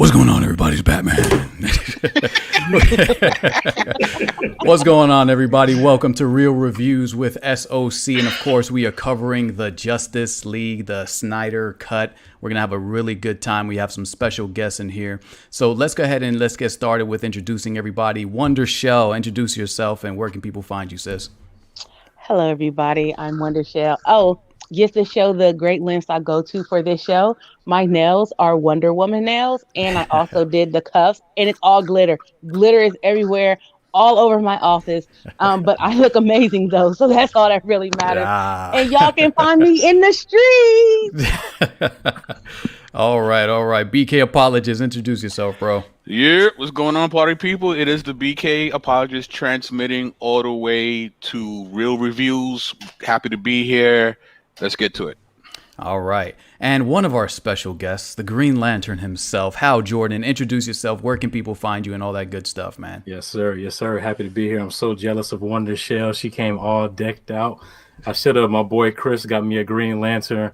What's going on, everybody? It's Batman. What's going on, everybody? Welcome to Real Reviews with SOC. And of course, we are covering the Justice League, the Snyder Cut. We're going to have a really good time. We have some special guests in here. So let's go ahead and let's get started with introducing everybody. Wonder Shell, introduce yourself and where can people find you, sis? Hello, everybody. I'm Wonder Shell. Just to show the great lengths I go to for this show, my nails are Wonder Woman nails, and I also did the cuffs, and it's all glitter. Glitter is everywhere, all over my office, but I look amazing, though, so that's all that really matters. And y'all can find me in the streets. All right. BK Apologist, introduce yourself, bro. Yeah, what's going on, party people? It is the BK Apologist transmitting all the way to Real Reviews. Happy to be here. Let's get to it. All right. And one of our special guests, the Green Lantern himself, Hal Jordan. Introduce yourself. Where can people find you and all that good stuff, man? Yes, sir. Yes, sir. Happy to be here. I'm so jealous of Wonder Shell. She came all decked out. I should have. My boy Chris got me a Green Lantern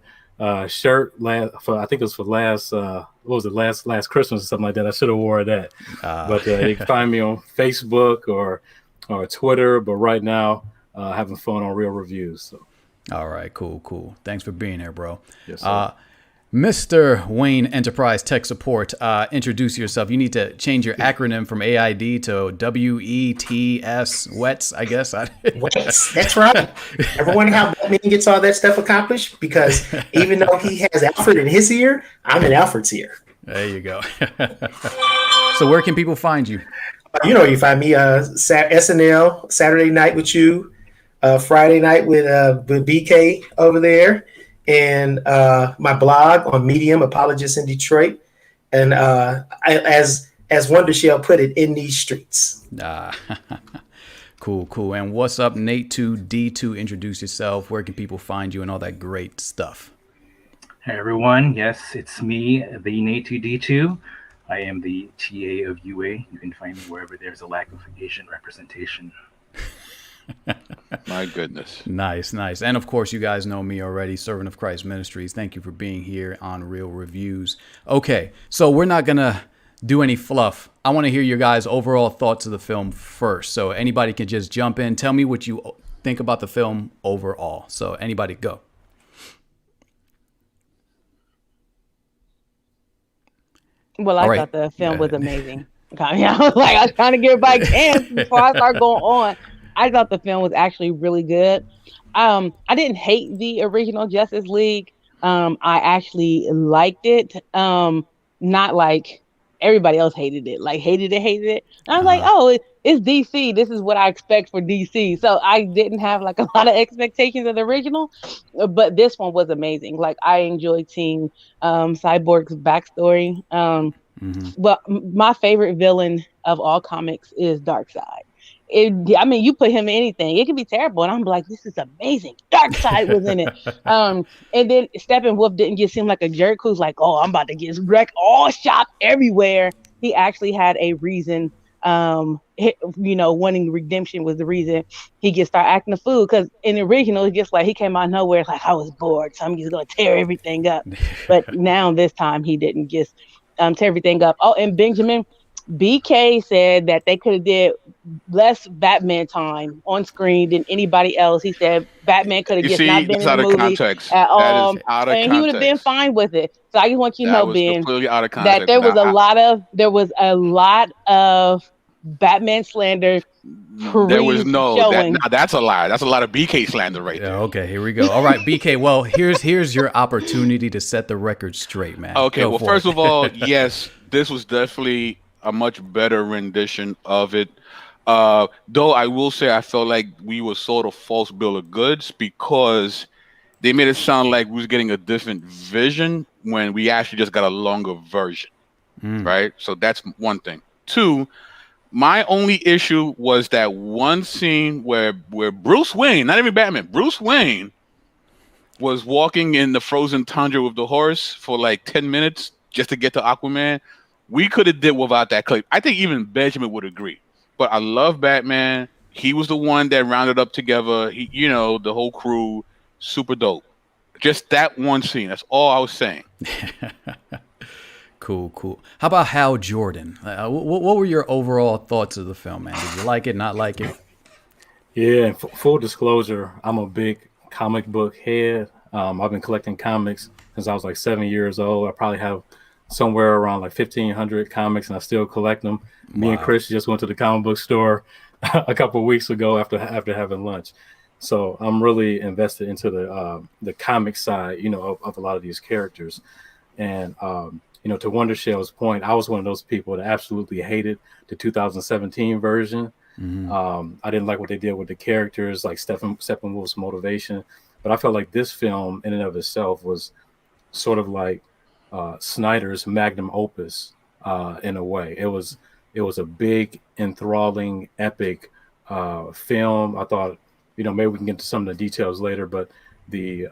shirt. I think it was for last Christmas or something like that. I should have wore that. But you can find me on Facebook or Twitter. But right now, having fun on Real Reviews. So. All right, cool. Thanks for being here, bro. Yes, sir. Mr. Wayne Enterprise Tech Support, introduce yourself. You need to change your acronym from AID to WETS, WETS, I guess. WETS, that's right. Ever wonder how Batman gets all that stuff accomplished? Because even though he has Alfred in his ear, I'm in Alfred's ear. There you go. So where can people find you? You find me SNL, Saturday Night with You, Friday night with BK over there, and my blog on Medium, Apologists in Detroit, and as Wonder Shell put it, in these streets. Cool. And what's up, Nate2D2? Introduce yourself. Where can people find you and all that great stuff? Hey everyone, yes, it's me, the Nate2D2. I am the TA of UA. You can find me wherever there's a lack of Asian representation. My goodness. Nice. And of course, you guys know me already, Servant of Christ Ministries. Thank you for being here on Real Reviews. Okay, so we're not going to do any fluff. I want to hear your guys' overall thoughts of the film first. So anybody can just jump in. Tell me what you think about the film overall. So anybody go. Well, I thought the film was amazing. I was trying to give everybody a chance before I start going on. I thought the film was actually really good. I didn't hate the original Justice League. I actually liked it. Not like everybody else hated it. Like hated it. And I was like, oh, it's DC. This is what I expect for DC. So I didn't have like a lot of expectations of the original, but this one was amazing. Like I enjoyed seeing Cyborg's backstory. But my favorite villain of all comics is Darkseid. You put him in anything, it could be terrible, and I'm like, this is amazing. Darkseid was in it. And then Steppenwolf didn't just seem like a jerk who's like, oh, I'm about to get wrecked all shop everywhere. He actually had a reason. Wanting redemption was the reason he just started acting a fool. Because in the original, it's just like he came out of nowhere, like I was bored, so I'm just gonna tear everything up. But now this time he didn't just tear everything up. Oh, and Benjamin. BK said that they could have did less Batman time on screen than anybody else. He said Batman could have just not been in the movie at all, and he would have been fine with it. So I just want you to know, Ben, that there was a lot of Batman slander. There was that's a lie. That's a lot of BK slander right there. Okay, here we go. All right, BK. Well, here's your opportunity to set the record straight, man. Okay. Well, first of all, yes, this was definitely a much better rendition of it. Though I will say I felt like we were sort of false bill of goods because they made it sound like we was getting a different vision when we actually just got a longer version, right? So that's one thing. Two, my only issue was that one scene where Bruce Wayne, not even Batman, Bruce Wayne was walking in the frozen tundra with the horse for like 10 minutes just to get to Aquaman. We could have did without that clip. I think even Benjamin would agree. But I love Batman. He was the one that rounded up together, the whole crew. Super dope. Just that one scene. That's all I was saying. Cool. How about Hal Jordan? What were your overall thoughts of the film, man? Did you like it, not like it? Yeah, full disclosure, I'm a big comic book head. I've been collecting comics since I was like 7 years old. I probably have somewhere around like 1,500 comics, and I still collect them. Me and Chris just went to the comic book store a couple of weeks ago after having lunch. So I'm really invested into the comic side, of a lot of these characters. And to Wonder Shell's point, I was one of those people that absolutely hated the 2017 version. Mm-hmm. I didn't like what they did with the characters, like Steppenwolf's motivation. But I felt like this film, in and of itself, was sort of like Snyder's magnum opus in a way. It was a big, enthralling, epic film. I thought, maybe we can get into some of the details later, but the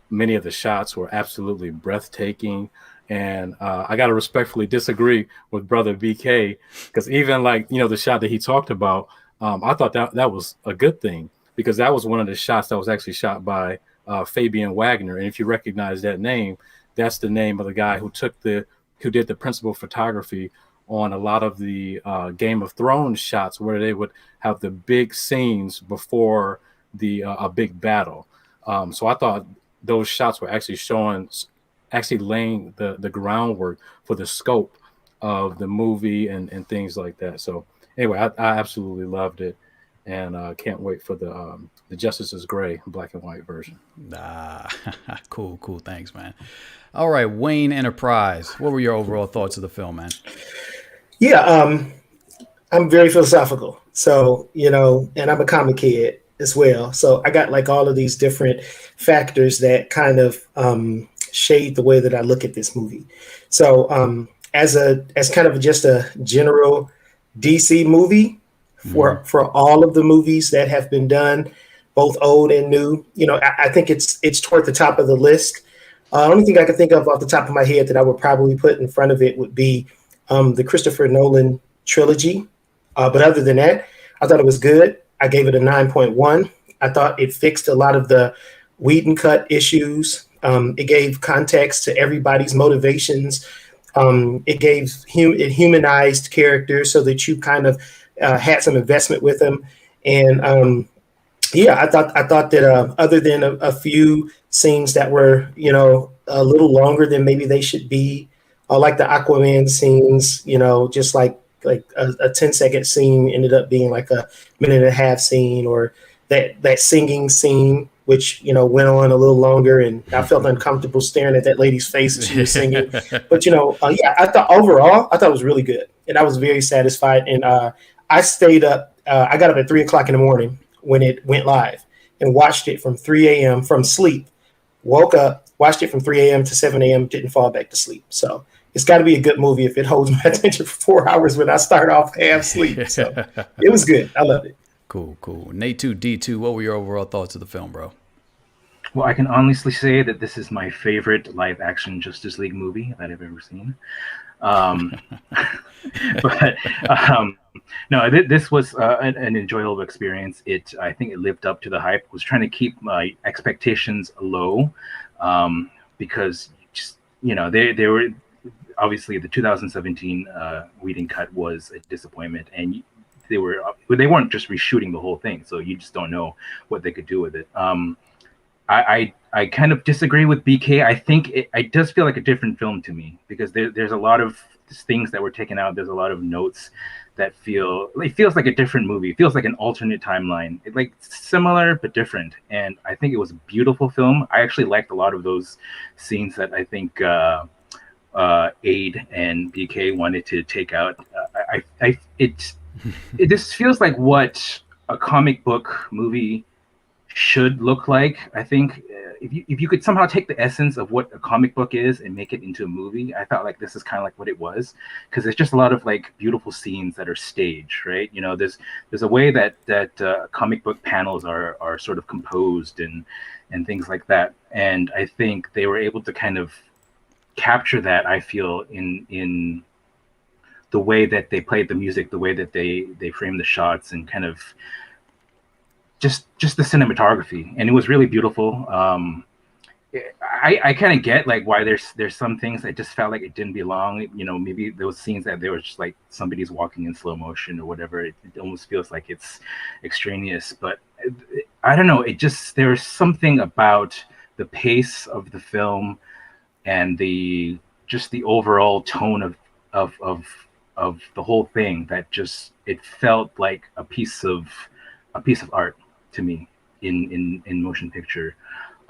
many of the shots were absolutely breathtaking. And I got to respectfully disagree with Brother BK, because even like, the shot that he talked about, I thought that was a good thing, because that was one of the shots that was actually shot by Fabian Wagner. And if you recognize that name, that's the name of the guy who did the principal photography on a lot of the Game of Thrones shots, where they would have the big scenes before a big battle. So I thought those shots were actually laying the groundwork for the scope of the movie and things like that. So anyway, I absolutely loved it, and can't wait for the Justice is Gray black and white version. Cool. Thanks, man. All right, Wayne Enterprise. What were your overall thoughts of the film, man? Yeah, I'm very philosophical. So, and I'm a comic kid as well. So I got like all of these different factors that kind of shade the way that I look at this movie. So as kind of just a general DC movie for all of the movies that have been done, both old and new, I think it's toward the top of the list. Only thing I can think of off the top of my head that I would probably put in front of it would be the Christopher Nolan trilogy. But other than that, I thought it was good. I gave it a 9.1. I thought it fixed a lot of the Whedon cut issues. It gave context to everybody's motivations. It humanized characters so that you kind of had some investment with them. And I thought that other than a few scenes that were, a little longer than maybe they should be, like the Aquaman scenes, just like a 10-second scene ended up being like a minute and a half scene, or that singing scene, which, went on a little longer, and I felt uncomfortable staring at that lady's face as she was singing. But, I thought overall, I thought it was really good, and I was very satisfied. And I stayed up. I got up at 3:00 in the morning when it went live and watched it from 3 a.m. from sleep. Woke up, watched it from 3 a.m. to 7 a.m., didn't fall back to sleep. So it's got to be a good movie if it holds my attention for 4 hours when I start off half sleep. So it was good. I loved it. Cool. Nate 2D2, what were your overall thoughts of the film, bro? Well, I can honestly say that this is my favorite live action Justice League movie that I've ever seen. No, this was an enjoyable experience. I think it lived up to the hype. Was trying to keep my expectations low, because they were obviously the 2017 Whedon cut was a disappointment, and they weren't just reshooting the whole thing, so you just don't know what they could do with it. I kind of disagree with BK. I think it does feel like a different film to me, because there's a lot of things that were taken out. There's a lot of notes that feels like a different movie. It feels like an alternate timeline. It's like similar but different. And I think it was a beautiful film. I actually liked a lot of those scenes that I think Aid and BK wanted to take out. It just feels like what a comic book movie should look like. I think if you could somehow take the essence of what a comic book is and make it into a movie, I felt like this is kind of like what it was, because there's just a lot of like beautiful scenes that are staged, right? There's a way that comic book panels are sort of composed and things like that, and I think they were able to kind of capture that, I feel, in the way that they played the music, the way that they framed the shots, and kind of just the cinematography. And it was really beautiful. I kind of get like why there's some things that just felt like it didn't belong. You know, maybe those scenes that they were just like somebody's walking in slow motion or whatever. It almost feels like it's extraneous. But I don't know. It just there's something about the pace of the film and the overall tone of the whole thing that just it felt like a piece of art to me in motion picture.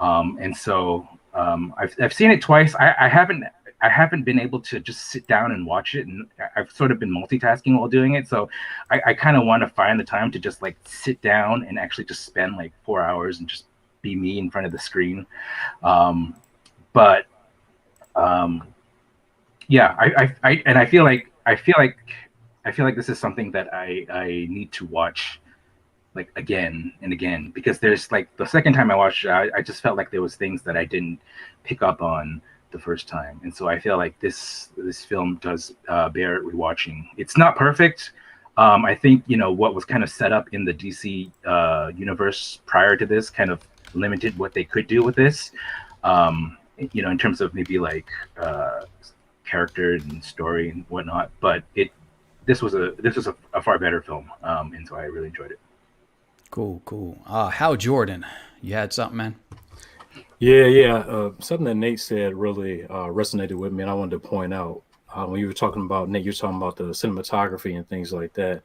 And so I've seen it twice. I haven't been able to just sit down and watch it, and I've sort of been multitasking while doing it. So I kind of want to find the time to just like sit down and actually just spend like 4 hours and just be me in front of the screen. But yeah, I feel like this is something that I need to watch like again and again, because there's like the second time I watched it, I just felt like there was things that I didn't pick up on the first time, and so I feel like this film does bear rewatching. It's not perfect. I think what was kind of set up in the DC universe prior to this kind of limited what they could do with this. In terms of maybe like character and story and whatnot, but this was a far better film, and so I really enjoyed it. Cool. Hal Jordan, you had something, man? Yeah. Something that Nate said really resonated with me, and I wanted to point out when you were talking about Nate, you're talking about the cinematography and things like that.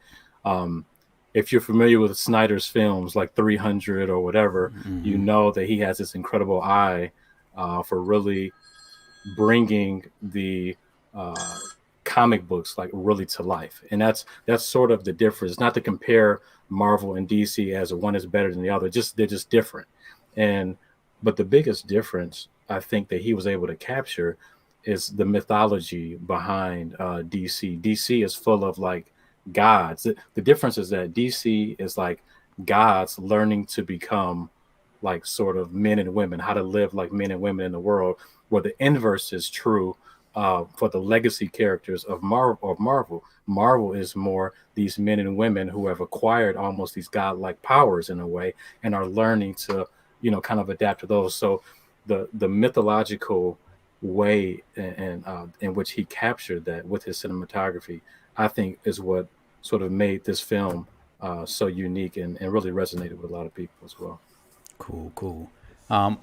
If you're familiar with Snyder's films like 300 or whatever, you know that he has this incredible eye for really bringing the comic books like really to life, and that's sort of the difference. Not to compare Marvel and DC as one is better than the other, they're just different. But the biggest difference I think that he was able to capture is the mythology behind DC. DC is full of like gods. The difference is that DC is like gods learning to become like sort of men and women, how to live like men and women in the world, where the inverse is true for the legacy characters of Marvel. Marvel is more these men and women who have acquired almost these godlike powers in a way and are learning to, kind of adapt to those. So the mythological way in which he captured that with his cinematography, I think is what sort of made this film so unique and really resonated with a lot of people as well. Cool.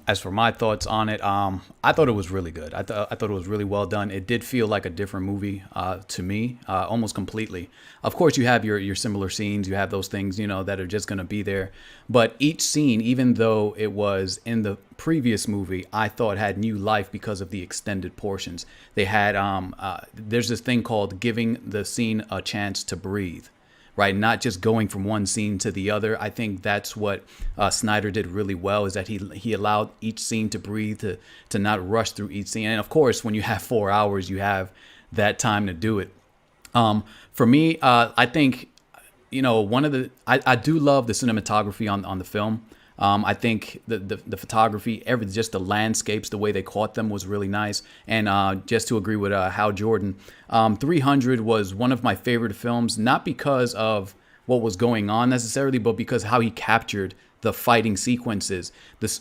As for my thoughts on it, I thought it was really good. I thought it was really well done. It did feel like a different movie to me, almost completely. Of course, you have your similar scenes. You have those things, that are just going to be there. But each scene, even though it was in the previous movie, I thought had new life because of the extended portions. They had, there's this thing called giving the scene a chance to breathe. Right, not just going from one scene to the other. I think that's what Snyder did really well, is that he allowed each scene to breathe, to not rush through each scene. And of course, when you have 4 hours, you have that time to do it. For me, I think, I do love the cinematography on the film. I think the photography, just the landscapes, the way they caught them was really nice. And just to agree with Hal Jordan, 300 was one of my favorite films, not because of what was going on necessarily, but because how he captured the fighting sequences.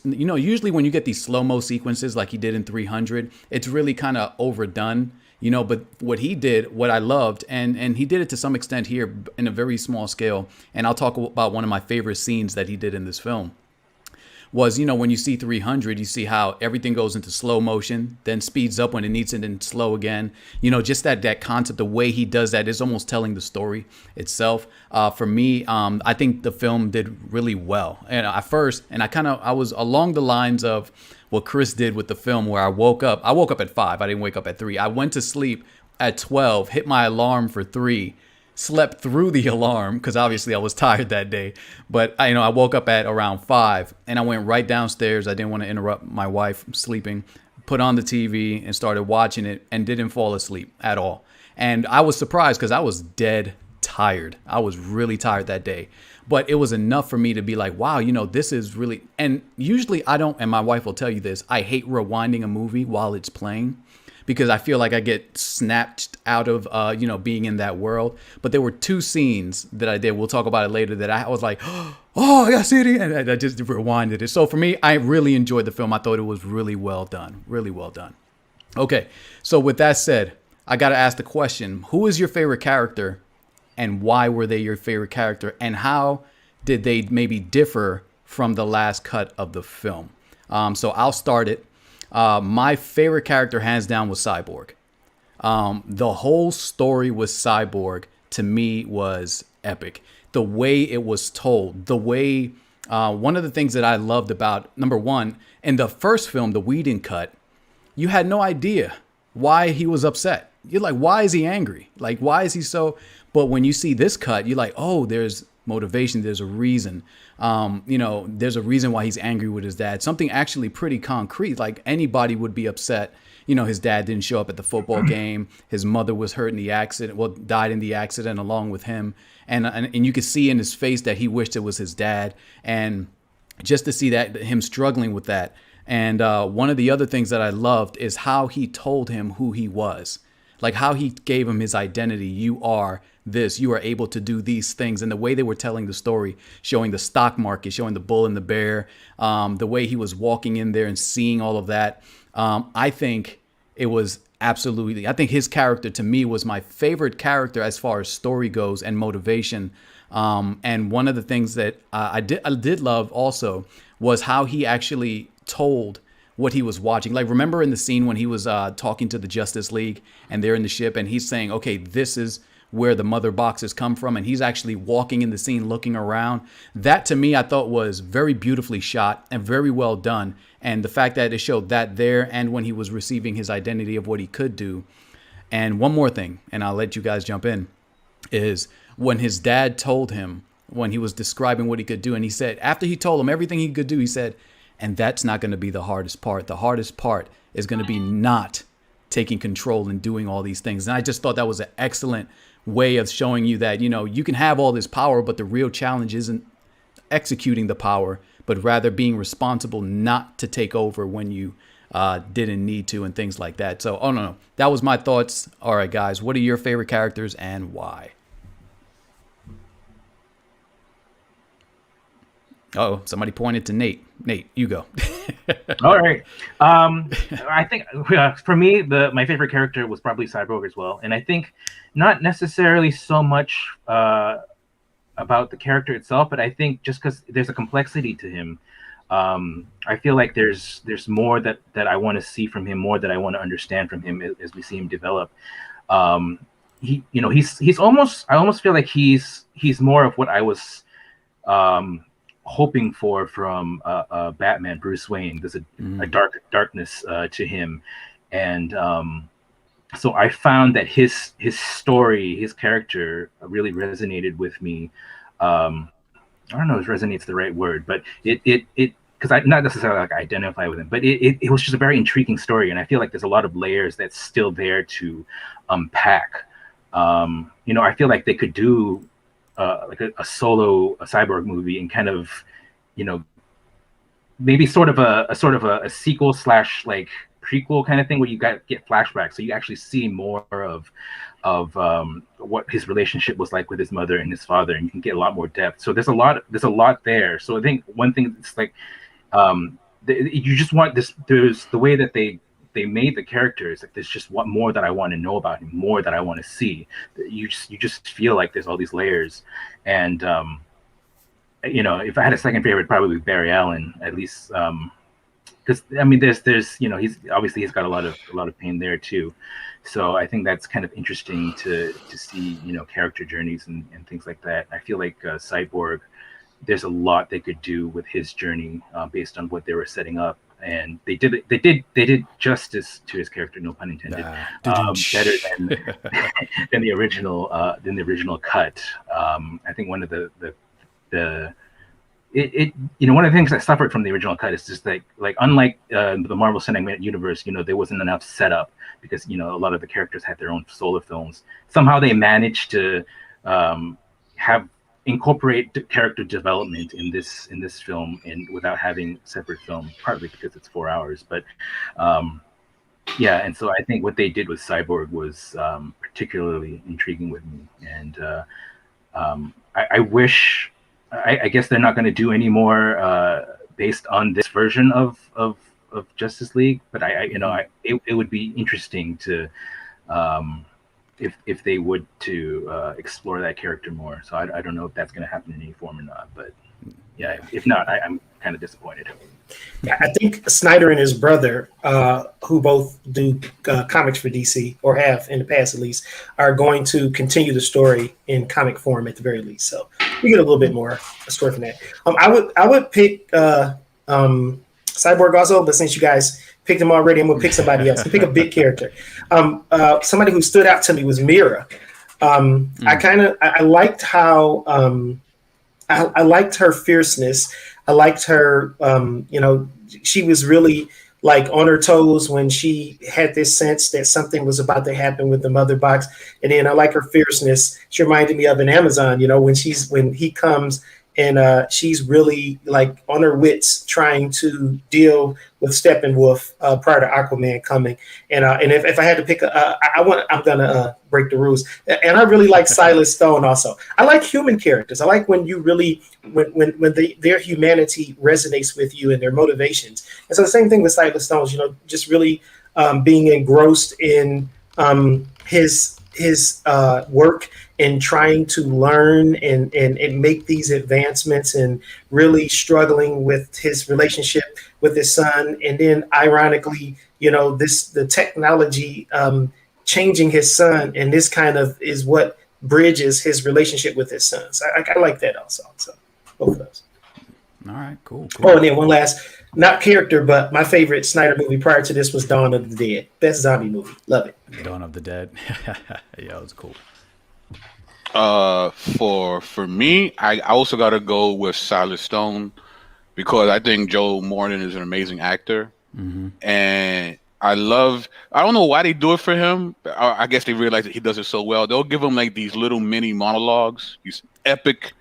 Usually when you get these slow-mo sequences like he did in 300, it's really kind of overdone. But what he did, what I loved, and he did it to some extent here in a very small scale, and I'll talk about one of my favorite scenes that he did in this film, was, when you see 300, you see how everything goes into slow motion, then speeds up when it needs it, and slow again. So that concept, the way he does that is almost telling the story itself. For me, I think the film did really well. And at first, I was along the lines of what Chris did with the film, where I woke up at 5. I didn't wake up at 3. I went to sleep at 12, hit my alarm for 3, slept through the alarm because obviously I was tired that day. But I woke up at around 5 and I went right downstairs. I didn't want to interrupt my wife sleeping. Put on the TV and started watching it and didn't fall asleep at all. And I was surprised because I was dead tired. I was really tired that day. But it was enough for me to be like, wow, this is really. And usually I don't, and my wife will tell you this, I hate rewinding a movie while it's playing, because I feel like I get snapped out of, being in that world. But there were 2 scenes that I did. We'll talk about it later that I was like, oh, I got to see it again. And I just rewinded it. So for me, I really enjoyed the film. I thought it was really well done. Really well done. Okay. So with that said, I got to ask the question, who is your favorite character and why were they your favorite character? And how did they maybe differ from the last cut of the film? So I'll start it. My favorite character, hands down, was Cyborg. The whole story with Cyborg, to me, was epic. The way it was told, the way, one of the things that I loved about, number one, in the first film, the Whedon cut, you had no idea why he was upset. You're like, why is he angry? Like, why is he so? But when you see this cut, you're like, oh, there's motivation. There's a reason. There's a reason why he's angry with his dad. Something actually pretty concrete. Like anybody would be upset. His dad didn't show up at the football game. His mother was hurt in the accident. Well, died in the accident along with him. And you could see in his face that he wished it was his dad. And just to see that, him struggling with that. And one of the other things that I loved is how he told him who he was. Like how he gave him his identity. You are this, you are able to do these things. And the way they were telling the story, showing the stock market, showing the bull and the bear, the way he was walking in there and seeing all of that. I think it was absolutely, I think his character to me was my favorite character as far as story goes and motivation. And one of the things that I did love also was how he actually told what he was watching. Like, remember in the scene when he was talking to the Justice League and they're in the ship and he's saying, okay, this is where the mother boxes come from. And he's actually walking in the scene, looking around. That to me, I thought was very beautifully shot and very well done. And the fact that it showed that there and when he was receiving his identity of what he could do. And one more thing, and I'll let you guys jump in, is when his dad told him, when he was describing what he could do, and he said, after he told him everything he could do, he said, and that's not going to be the hardest part. The hardest part is going to be not taking control and doing all these things. And I just thought that was an excellent way of showing you that, you can have all this power, but the real challenge isn't executing the power, but rather being responsible not to take over when you didn't need to and things like that. So, no. That was my thoughts. All right, guys, what are your favorite characters and why? Oh, somebody pointed to Nate. Nate, you go. All right. I think for me, my favorite character was probably Cyborg as well. And I think not necessarily so much about the character itself, but I think just because there's a complexity to him. I feel like there's more that I want to see from him, more that I want to understand from him as we see him develop. He's almost, I almost feel like he's more of what I was hoping for from Batman, Bruce Wayne. There's a darkness to him, and so I found that his story, his character, really resonated with me. I don't know if resonate's the right word, but it because I not necessarily like identify with him, but it was just a very intriguing story, and I feel like there's a lot of layers that's still there to unpack. I feel like they could do like a Cyborg movie and kind of, maybe sort of a sequel / like prequel kind of thing where you get flashbacks, so you actually see more of what his relationship was like with his mother and his father, and you can get a lot more depth. So there's a lot there. So I think one thing that's like you just want this. There's the way that they made the characters, like there's just more that I want to know about him, more that I want to see. You just feel like there's all these layers, and if I had a second favorite, probably Barry Allen, at least, because I mean there's he's got a lot of pain there too, so I think that's kind of interesting to see character journeys and things like that. I feel like Cyborg, there's a lot they could do with his journey based on what they were setting up. And they did justice to his character, no pun intended, better than the original cut. I think one of the one of the things I suffered from the original cut is just like unlike the Marvel Cinematic Universe, there wasn't enough setup because a lot of the characters had their own solo films. Somehow they managed to incorporate character development in this film and without having separate film, partly because it's 4 hours, but Yeah, and so I think what they did with Cyborg was particularly intriguing with me, and I wish, I guess they're not going to do any more based on this version of Justice League, but it would be interesting to if they would to explore that character more. So I don't know if that's going to happen in any form or not, but yeah, if not, I'm kind of disappointed. I think Snyder and his brother, who both do comics for DC, or have in the past at least, are going to continue the story in comic form at the very least. So we get a little bit more story from that. I would pick Cyborg also, but since you guys picked him already, I'm gonna pick somebody else. Pick a big character. Somebody who stood out to me was Mira. I liked how I liked her fierceness. I liked her, she was really like on her toes when she had this sense that something was about to happen with the mother box. And then I like her fierceness. She reminded me of an Amazon, when he comes and she's really like on her wits trying to deal with Steppenwolf prior to Aquaman coming. And if I had to pick, I'm gonna break the rules. And I really like Silas Stone also. I like human characters. I like when you really when their humanity resonates with you and their motivations. And so the same thing with Silas Stone, just really being engrossed in his work and trying to learn and make these advancements, and really struggling with his relationship with his son. And then ironically, the technology changing his son, and this kind of is what bridges his relationship with his son. So I like that also. So both of those. All right, cool. Oh, and then one last, not character, but my favorite Snyder movie prior to this was Dawn of the Dead. Best zombie movie. Love it. Dawn of the Dead. Yeah, it was cool. For me, I also got to go with Silas Stone, because I think Joe Morton is an amazing actor. Mm-hmm. And I don't know why they do it for him. I guess they realize that he does it so well. They'll give him like these little mini monologues, these epic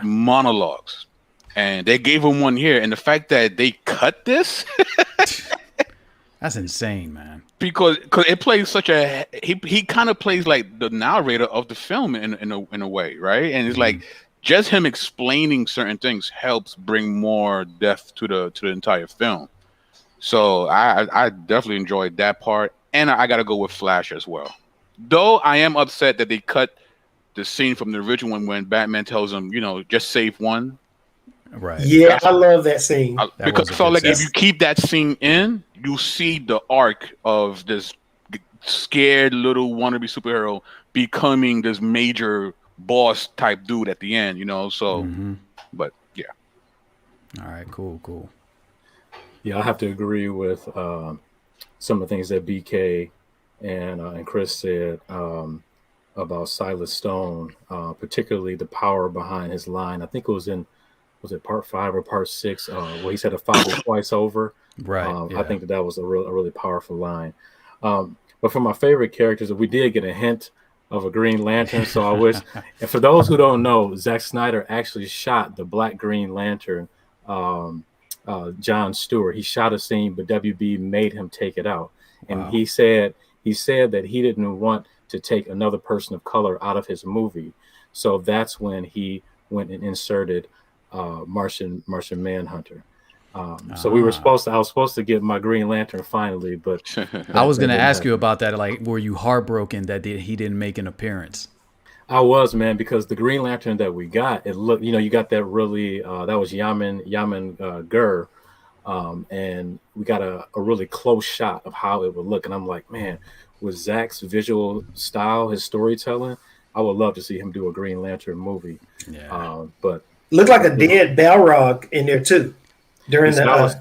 monologues. And they gave him one here. And the fact that they cut this, that's insane, man. Because it plays such he kind of plays like the narrator of the film in a way, right? And it's like just him explaining certain things helps bring more depth to the entire film. So I definitely enjoyed that part, and I got to go with Flash as well. Though I am upset that they cut the scene from the original one when Batman tells him, just save one. Right. Yeah, I love that scene. Because I felt like if you keep that scene in, you see the arc of this scared little wannabe superhero becoming this major boss type dude at the end, So, but yeah. All right, cool. Yeah, I have to agree with some of the things that BK and Chris said about Silas Stone, particularly the power behind his line. I think it was it part 5 or part 6, where he said a father twice over. Right. I think that was a really powerful line. But for my favorite characters, we did get a hint of a Green Lantern. So I wish, and for those who don't know, Zack Snyder actually shot the Black Green Lantern, John Stewart. He shot a scene, but WB made him take it out. And he said that he didn't want to take another person of color out of his movie. So that's when he went and inserted Martian Manhunter. So I was supposed to get my Green Lantern finally, but I was going to ask you about that. Like, were you heartbroken that he didn't make an appearance? I was, man, because the Green Lantern that we got, it looked, you got that really, that was Yaman Gur, and we got a really close shot of how it would look. And I'm like, man, with Zack's visual style, his storytelling, I would love to see him do a Green Lantern movie. Yeah. But looked like a dead Balrog in there too. During that was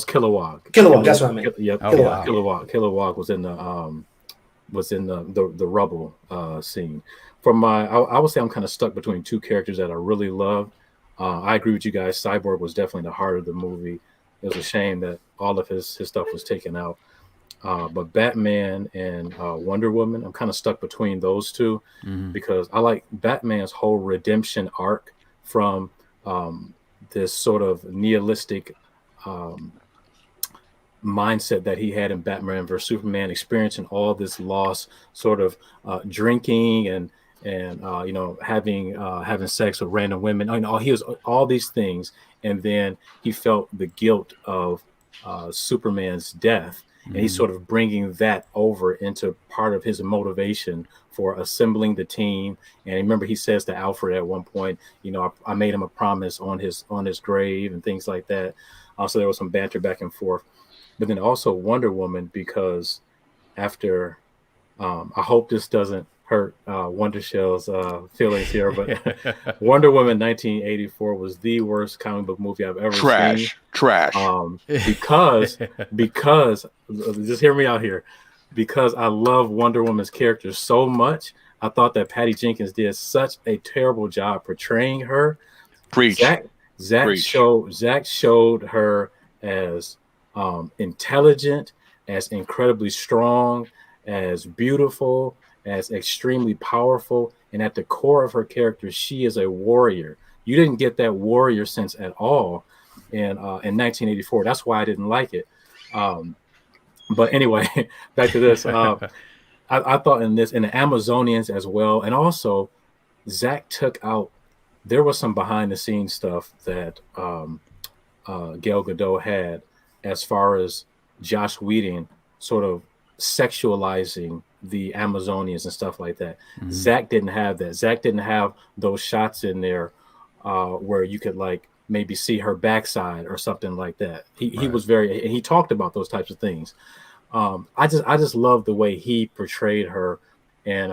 Kilowog. Kilowog, that's what I meant. Yep. Kilowog was in the rubble scene. I would say I'm kind of stuck between two characters that I really love. I agree with you guys. Cyborg was definitely the heart of the movie. It was a shame that all of his stuff was taken out. But Batman and Wonder Woman, I'm kind of stuck between those two because I like Batman's whole redemption arc from this sort of nihilistic mindset that he had in Batman vs Superman, experiencing all this loss, sort of drinking and having sex with random women. He was all these things, and then he felt the guilt of Superman's death, and he's sort of bringing that over into part of his motivation for assembling the team. And remember, he says to Alfred at one point, I made him a promise on his grave and things like that. So there was some banter back and forth. But then also Wonder Woman, because after, I hope this doesn't hurt Wonder Shell's feelings here, but Wonder Woman 1984 was the worst comic book movie I've ever seen. Trash. Because just hear me out here. Because I love Wonder Woman's character so much, I thought that Patty Jenkins did such a terrible job portraying her. Preach. Zack showed her as intelligent, as incredibly strong, as beautiful, as extremely powerful, and at the core of her character, she is a warrior. You didn't get that warrior sense at all in 1984. That's why I didn't like it. But anyway, back to this. I thought in the Amazonians as well, and also Zack took out. There was some behind the scenes stuff that Gal Gadot had, as far as Joss Whedon sort of sexualizing the Amazonians and stuff like that. Zack didn't have that. Zack didn't have those shots in there where you could like maybe see her backside or something like that. He was he talked about those types of things. I just love the way he portrayed her and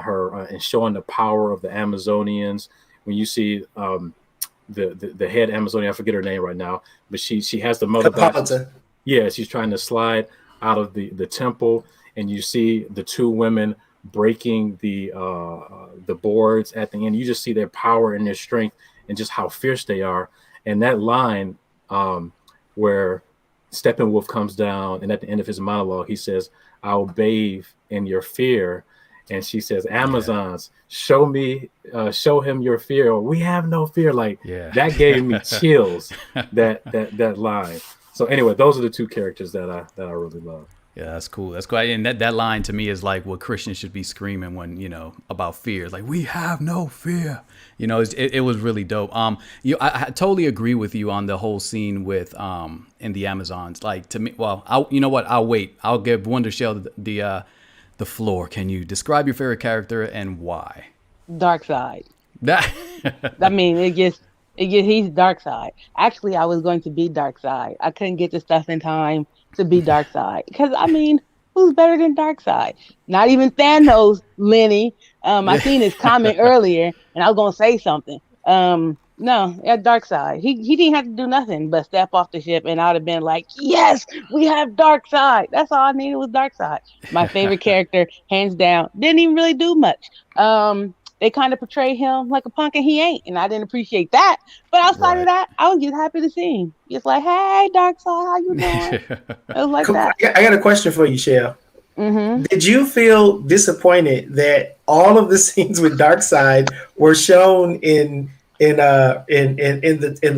showing the power of the Amazonians. When you see the head Amazonian, I forget her name right now, but she has the mother back. Yeah, she's trying to slide out of the temple, and you see the two women breaking the boards at the end. You just see their power and their strength and just how fierce they are. And that line where Steppenwolf comes down, and at the end of his monologue, he says, "I'll bathe in your fear." And she says, "Amazons, show him your fear." Or, "We have no fear." That gave me chills. that line. So anyway, those are the two characters that I really love. Yeah, that's cool. That's cool. And that line to me is like what Christians should be screaming when, about fear. It's like, we have no fear. It was really dope. I totally agree with you on the whole scene with in the Amazons. Like, to me, you know what? I'll wait. I'll give Wonder Shell the floor. Can you describe your favorite character and why? Darkseid. I mean, he's Darkseid. Actually, I was going to be Darkseid. I couldn't get the stuff in time to be Darkseid, because I mean, who's better than Darkseid? Not even Thanos, Lenny. I seen his comment earlier, and I was gonna say something. Darkseid. He didn't have to do nothing but step off the ship, and I'd have been like, yes, we have Darkseid. That's all I needed was Darkseid. My favorite character, hands down. Didn't even really do much. They kind of portray him like a punk, and he ain't, and I didn't appreciate that. But outside of that, I was just happy to see him. Just like, hey, Darkseid, how you doing? It was like that. I got a question for you, Shell. Did you feel disappointed that all of the scenes with Darkseid were shown in the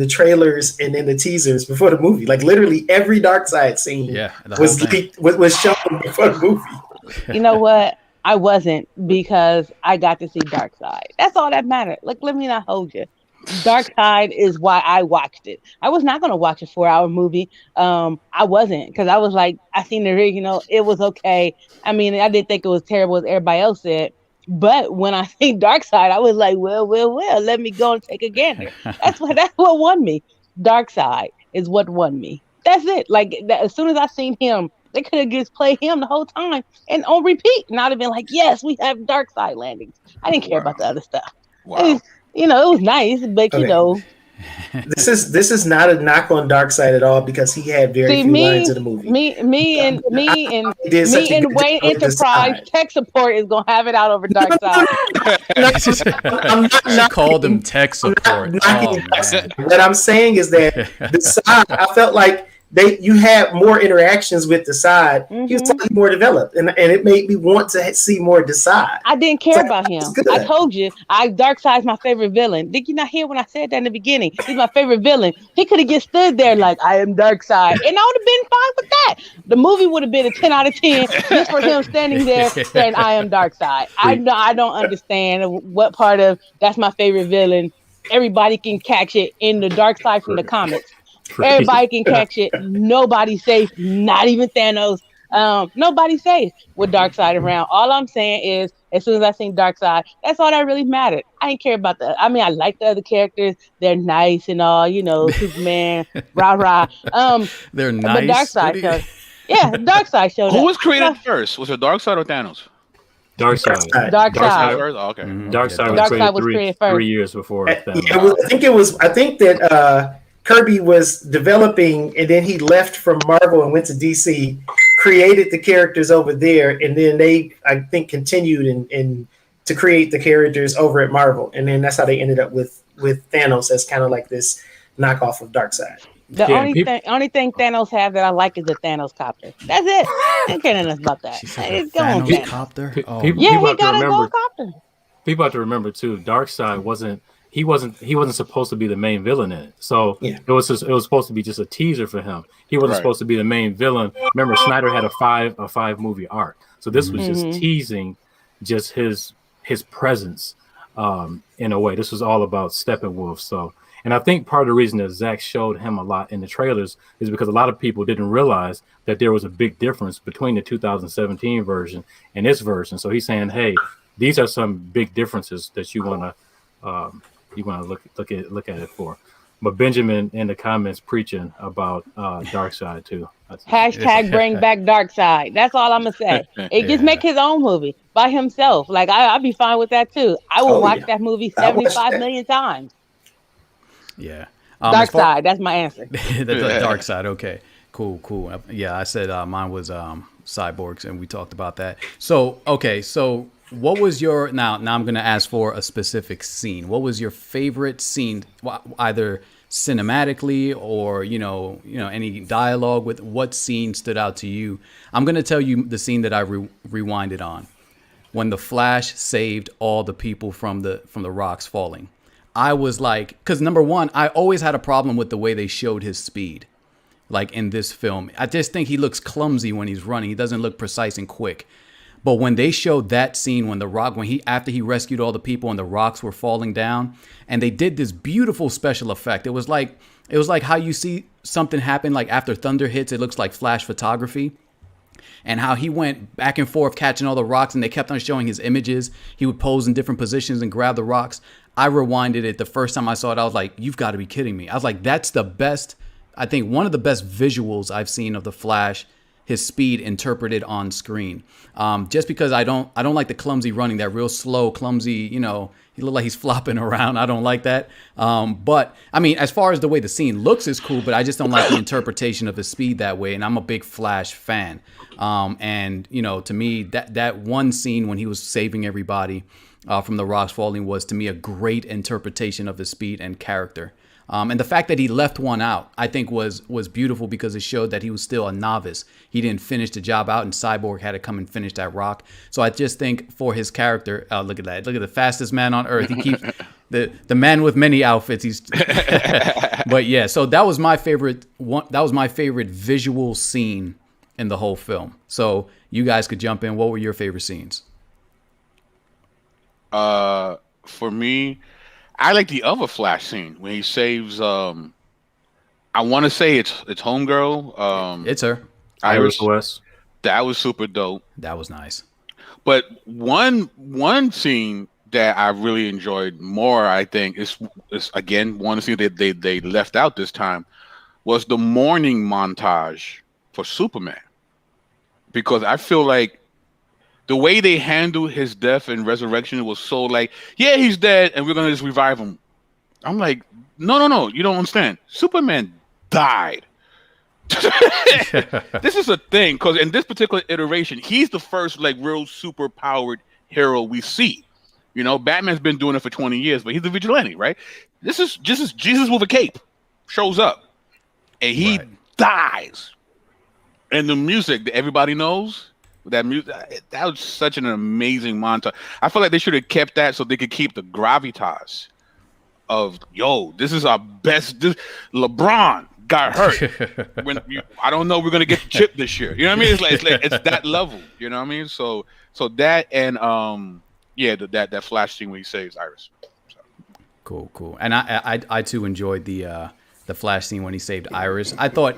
trailers and in the teasers before the movie? Like, literally every Darkseid scene was shown before the movie. You know what? I wasn't, because I got to see Darkseid. That's all that mattered. Like, let me not hold you. Darkseid is why I watched it. I was not going to watch a 4-hour movie. I wasn't, because I was like, I seen the original. It was okay. I mean, I didn't think it was terrible as everybody else said. But when I seen Darkseid, I was like, well, let me go and take a gander. That's what won me. Darkseid is what won me. That's it. Like, as soon as I seen him, they could have just played him the whole time and on repeat. And I'd have been like, yes, we have Darkseid landings. I didn't care about the other stuff. Wow. It was nice, but This is not a knock on Darkseid at all, because he had very few lines in the movie. Me and Wayne Enterprise tech support is gonna have it out over Darkseid. She called him tech support. What I'm saying is that the side, I felt like you had more interactions with Darkseid. He was slightly more developed, and it made me want to see more Darkseid. I didn't care about him. I told you, Darkseid's my favorite villain. Did you not hear when I said that in the beginning? He's my favorite villain. He could have just stood there like, I am Darkseid, and I would have been fine with that. The movie would have been a 10 out of 10 just for him standing there saying, I am Darkseid. I don't understand what part of that's my favorite villain. Everybody can catch it in the Darkseid from the comics. Everybody can catch it. Nobody's safe. Not even Thanos. Nobody's safe with Darkseid around. All I'm saying is, as soon as I seen Darkseid, that's all that really mattered. I didn't care about I like the other characters. They're nice and all, Superman, rah. They're nice. But Darkseid showed. Yeah, Darkseid showed up. Who was created first? Was it Darkseid or Thanos? Darkseid. Darkseid first? Oh, okay. Darkseid was created first. 3 years before Thanos. I think that Kirby was developing, and then he left from Marvel and went to DC, created the characters over there, and then they, I think, continued and to create the characters over at Marvel, and then that's how they ended up with Thanos as kind of like this knockoff of Darkseid. The only thing Thanos has that I like is the Thanos copter. That's it. I don't care nothing about that. Thanos copter? Oh. He got a gold copter. People have to remember too, Darkseid wasn't supposed to be the main villain in it. So it was supposed to be just a teaser for him. He wasn't supposed to be the main villain. Remember, Snyder had a five movie arc. So this was just teasing just his presence in a way. This was all about Steppenwolf. So, and I think part of the reason that Zack showed him a lot in the trailers is because a lot of people didn't realize that there was a big difference between the 2017 version and this version. So he's saying, hey, these are some big differences that you want to look at it for. But Benjamin in the comments preaching about Darkseid too. Hashtag bring back Darkseid. That's all I'm gonna say. Just make his own movie by himself. Like I'll be fine with that too. I will watch that movie 75 million times. Yeah. Darkseid. That's my answer. The Darkseid. Okay. Cool. Yeah, I said mine was Cyborgs, and we talked about that. So what was your now I'm going to ask for a specific scene. What was your favorite scene, either cinematically or any dialogue with what scene stood out to you? I'm going to tell you the scene that I rewinded on when the Flash saved all the people from the rocks falling. I was like, because number one, I always had a problem with the way they showed his speed. Like in this film, I just think he looks clumsy when he's running. He doesn't look precise and quick. But when they showed that scene after he rescued all the people and the rocks were falling down, and they did this beautiful special effect. It was like how you see something happen like after thunder hits, it looks like flash photography. And how he went back and forth catching all the rocks, and they kept on showing his images. He would pose in different positions and grab the rocks. I rewinded it the first time I saw it. I was like, you've got to be kidding me. I was like, that's the best, I think one of the best visuals I've seen of the Flash, his speed interpreted on screen. Just because I don't like the clumsy running, that real slow, clumsy, he looked like he's flopping around. I don't like that. But I mean, as far as the way the scene looks is cool, but I just don't like the interpretation of his speed that way. And I'm a big Flash fan. And to me, that one scene when he was saving everybody from the rocks falling was, to me, a great interpretation of his speed and character. And the fact that he left one out, I think was beautiful, because it showed that he was still a novice. He didn't finish the job out, and Cyborg had to come and finish that rock. So I just think for his character, look at that. Look at the fastest man on earth. He keeps the man with many outfits. But yeah, so that was my favorite one. That was my favorite visual scene in the whole film. So you guys could jump in. What were your favorite scenes? For me, I like the other Flash scene when he saves. I want to say it's homegirl. It's her, Iris West. That was super dope. That was nice. But one scene that I really enjoyed more, I think, is again one scene that they left out this time, was the mourning montage for Superman, because I feel like the way they handled his death and resurrection was so like, yeah, he's dead, and we're gonna just revive him. I'm like, no, you don't understand. Superman died. This is a thing, because in this particular iteration, he's the first like real super powered hero we see. Batman's been doing it for 20 years, but he's a vigilante, right? This is Jesus with a cape shows up, and he dies, and the music that everybody knows. That music, that was such an amazing montage. I feel like they should have kept that so they could keep the gravitas of this is our best. LeBron got hurt. I don't know, we're gonna get chipped this year. You know what I mean? It's that level. You know what I mean? So that and that Flash scene when he saves Iris. So. Cool. And I too enjoyed the Flash scene when he saved Iris. I thought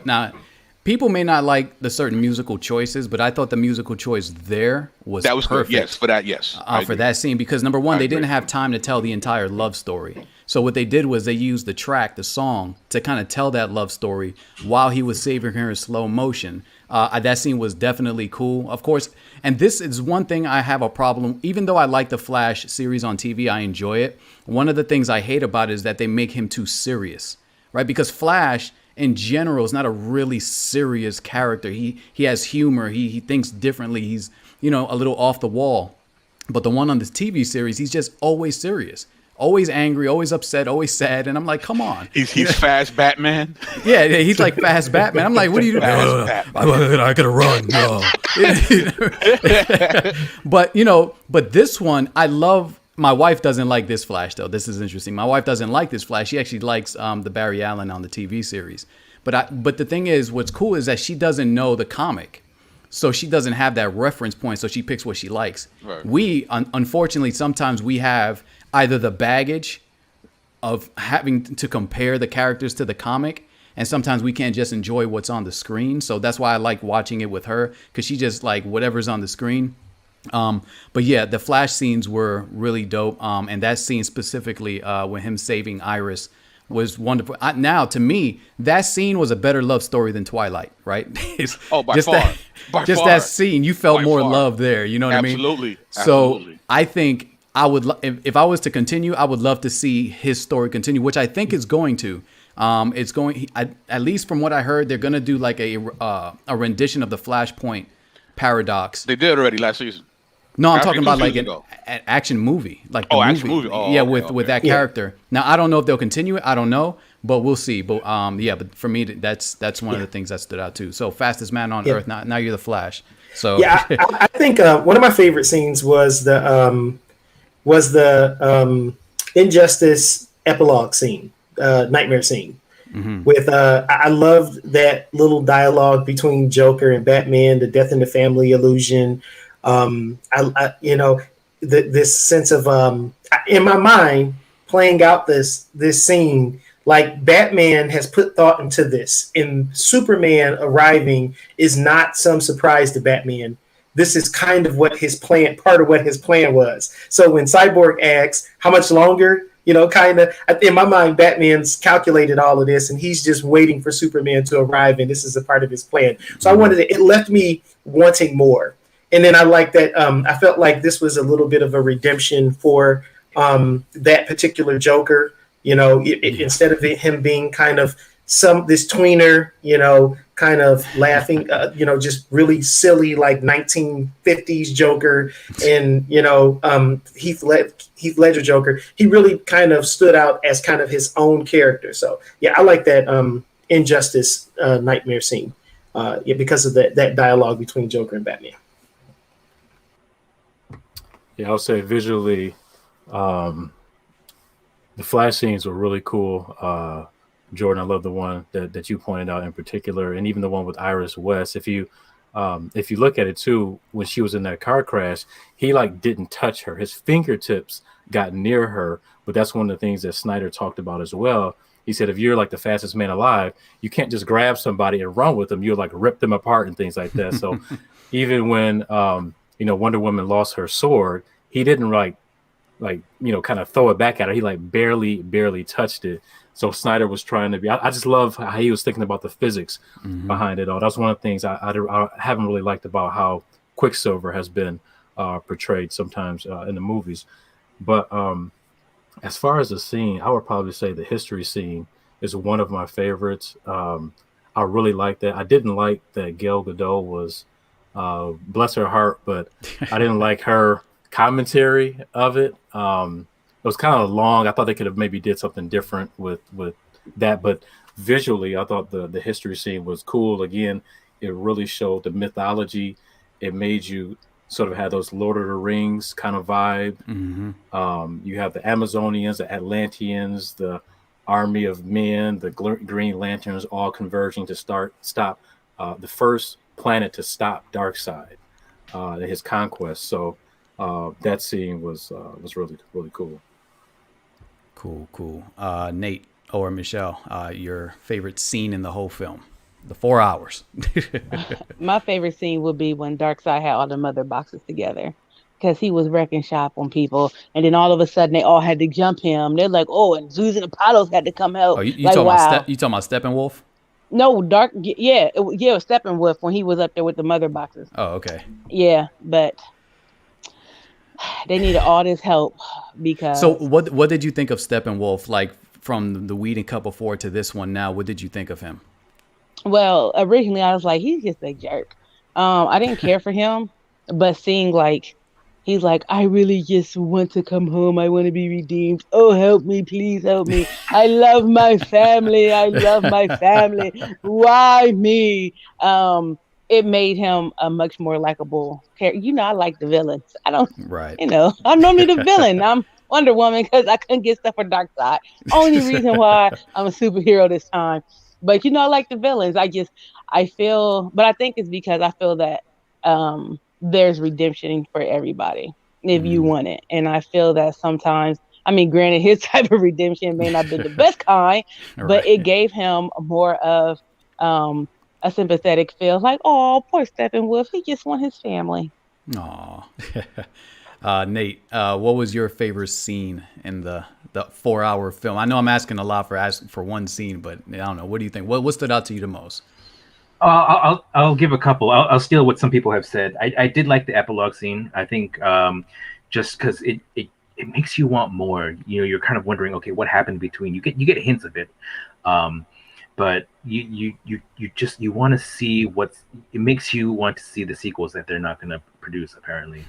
people may not like the certain musical choices, but I thought the musical choice there was perfect. Good. Yes, for that, yes. For that scene, because number one, they didn't have time to tell the entire love story. So what they did was they used the song, to kind of tell that love story while he was saving her in slow motion. That scene was definitely cool, of course. And this is one thing I have a problem. Even though I like the Flash series on TV, I enjoy it. One of the things I hate about it is that they make him too serious, right? Because Flash, in general, is not a really serious character. He has humor. He thinks differently. He's, a little off the wall. But the one on this TV series, he's just always serious. Always angry, always upset, always sad. And I'm like, come on. He's fast Batman. Yeah, he's like fast Batman. I'm like, what are you doing? I gotta run. But this one, I love. My wife doesn't like this Flash, though. This is interesting. My wife doesn't like this Flash. She actually likes the Barry Allen on the TV series. But the thing is, what's cool is that she doesn't know the comic. So she doesn't have that reference point, so she picks what she likes. Right. We, unfortunately, sometimes we have either the baggage of having to compare the characters to the comic, and sometimes we can't just enjoy what's on the screen. So that's why I like watching it with her, because she just like whatever's on the screen. But yeah, the Flash scenes were really dope. And that scene specifically, with him saving Iris, was wonderful. Now, to me, that scene was a better love story than Twilight, right? By far. That scene, you felt more love there. You know what I mean? Absolutely. So I think I would, if I was to continue, I would love to see his story continue, which I think is going to. It's going, at least from what I heard, they're going to do like a rendition of the Flashpoint paradox. They did already last season. No, I'm talking about like an action movie, like the movie. Action movie. Oh, yeah, okay, with that character. Now I don't know if they'll continue it. I don't know, but we'll see. But but for me, that's one of the things that stood out too. So fastest man on earth. Now you're the Flash. So I think one of my favorite scenes was the Injustice epilogue scene, nightmare scene. Mm-hmm. With I loved that little dialogue between Joker and Batman, the death in the family illusion. This sense of in my mind playing out this scene, like Batman has put thought into this, and Superman arriving is not some surprise to Batman. This is kind of what his plan, part of what his plan was. So when Cyborg asks how much longer, kind of in my mind, Batman's calculated all of this, and he's just waiting for Superman to arrive, and this is a part of his plan. So it left me wanting more. And then I like that. I felt like this was a little bit of a redemption for that particular Joker. Instead of him being kind of this tweener, kind of laughing, just really silly like 1950s Joker, and Heath Ledger Joker. He really kind of stood out as kind of his own character. So yeah, I like that Injustice nightmare scene. Because of that dialogue between Joker and Batman. Yeah, I'll say visually, the Flash scenes were really cool. Jordan, I love the one that you pointed out in particular, and even the one with Iris West. If you look at it too, when she was in that car crash, he like didn't touch her. His fingertips got near her, but that's one of the things that Snyder talked about as well. He said, if you're like the fastest man alive, you can't just grab somebody and run with them. You'll like rip them apart and things like that. So even when Wonder Woman lost her sword, he didn't kind of throw it back at her. He like barely touched it. So Snyder was trying to be. I just love how he was thinking about the physics behind it all. That's one of the things I haven't really liked about how Quicksilver has been portrayed sometimes in the movies. But as far as the scene, I would probably say the history scene is one of my favorites. I really like that. I didn't like that Gal Gadot was, bless her heart, but I didn't like her commentary of it. It was kind of long. I thought they could have maybe did something different with that. But visually, I thought the history scene was cool. Again, it really showed the mythology. It made you sort of have those Lord of the Rings kind of vibe. You have the Amazonians, the Atlanteans, the army of men, the Green Lanterns, all converging to stop the first planet to stop Darkseid, his conquest. So that scene was really, really cool. Cool. Nate or Michelle, your favorite scene in the whole film? The 4 hours. My favorite scene would be when Darkseid had all the mother boxes together, because he was wrecking shop on people, and then all of a sudden they all had to jump him. They're like, "Oh," and Zeus and Apollos had to come help. Oh, you like, talking wow. about you talking about Steppenwolf? No, it was Steppenwolf when he was up there with the mother boxes. Oh, okay. Yeah, but they needed all this help because. So what did you think of Steppenwolf? Like from the Whedon cut before to this one now, what did you think of him? Well, originally I was like, he's just a jerk. I didn't care for him, but seeing like he's like, I really just want to come home. I want to be redeemed. Oh, help me, please help me. I love my family. Why me? It made him a much more likable character. I like the villains. I don't, right. I'm normally the villain. I'm Wonder Woman because I couldn't get stuff for Darkseid. Only reason why I'm a superhero this time. But I like the villains. I feel, but I think it's because I feel that there's redemption for everybody if you want it. And I feel that sometimes, granted, his type of redemption may not be the best kind, but it gave him more of a sympathetic feel. Like, oh, poor Steppenwolf, he just wants his family. Aw. Nate, what was your favorite scene in the 4 hour film? I know I'm asking a lot for one scene, but I don't know. What do you think? What stood out to you the most? I'll give a couple. I'll steal what some people have said. I did like the epilogue scene. I think just because it makes you want more. You're kind of wondering, okay, what happened between? You get hints of it, but you want to see it makes you want to see the sequels that they're not going to produce apparently,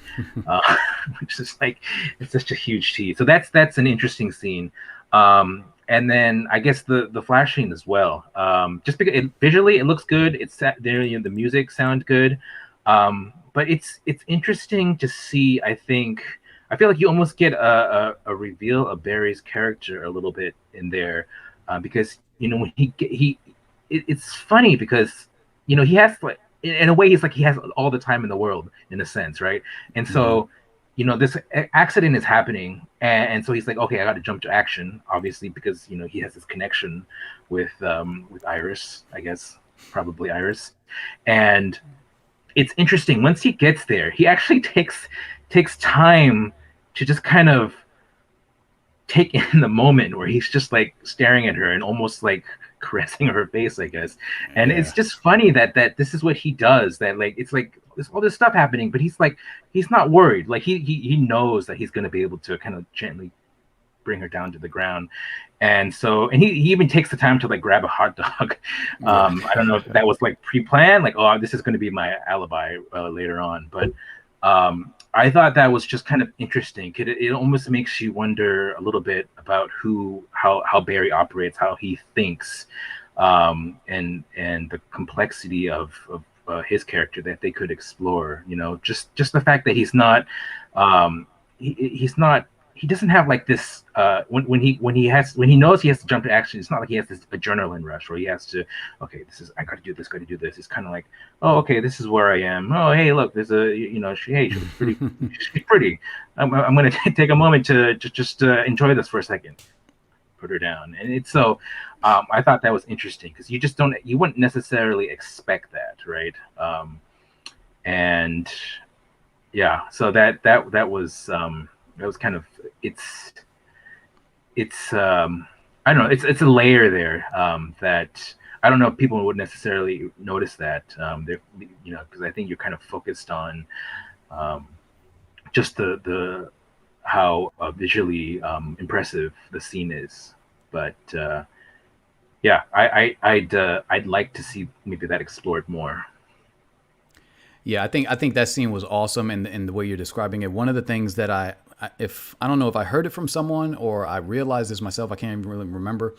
which is like, it's such a huge tease. So that's an interesting scene. And then I guess the Flash scene as well. Just because visually it looks good. It's there. The music sounds good. But it's interesting to see. I feel like you almost get a reveal of Barry's character a little bit in there, because when it's funny because he has, like, in a way, he's like he has all the time in the world in a sense, right? And so this accident is happening, and so he's like, okay, I got to jump to action, obviously, because he has this connection with Iris, I guess, probably Iris. And it's interesting, once he gets there, he actually takes time to just kind of take in the moment where he's just like staring at her and almost like caressing her face, I guess. And it's just funny that this is what he does, that like it's like there's all this stuff happening, but he's not worried. Like he knows that he's going to be able to kind of gently bring her down to the ground. And so, and he even takes the time to like grab a hot dog. I don't know if that was like pre-planned, like, oh, this is going to be my alibi later on, but I thought that was just kind of interesting. It almost makes you wonder a little bit about how Barry operates, how he thinks, and the complexity of his character that they could explore. Just the fact that he's not, he doesn't have like this when he knows he has to jump to action. It's not like he has this adrenaline rush where he has to, okay, I got to do this. It's kind of like, oh, okay, this is where I am. Oh, hey, look, there's she's pretty. I'm gonna take a moment to just enjoy this for a second. Put her down, and it's so. I thought that was interesting because you wouldn't necessarily expect that, right? And yeah, so that was. That was kind of it's I don't know, it's a layer there that I don't know if people would necessarily notice that because I think you're kind of focused on just the how visually impressive the scene is, but I'd like to see maybe that explored more. Yeah, I think that scene was awesome in the way you're describing it. One of the things that I don't know if I heard it from someone or I realized this myself, I can't even really remember.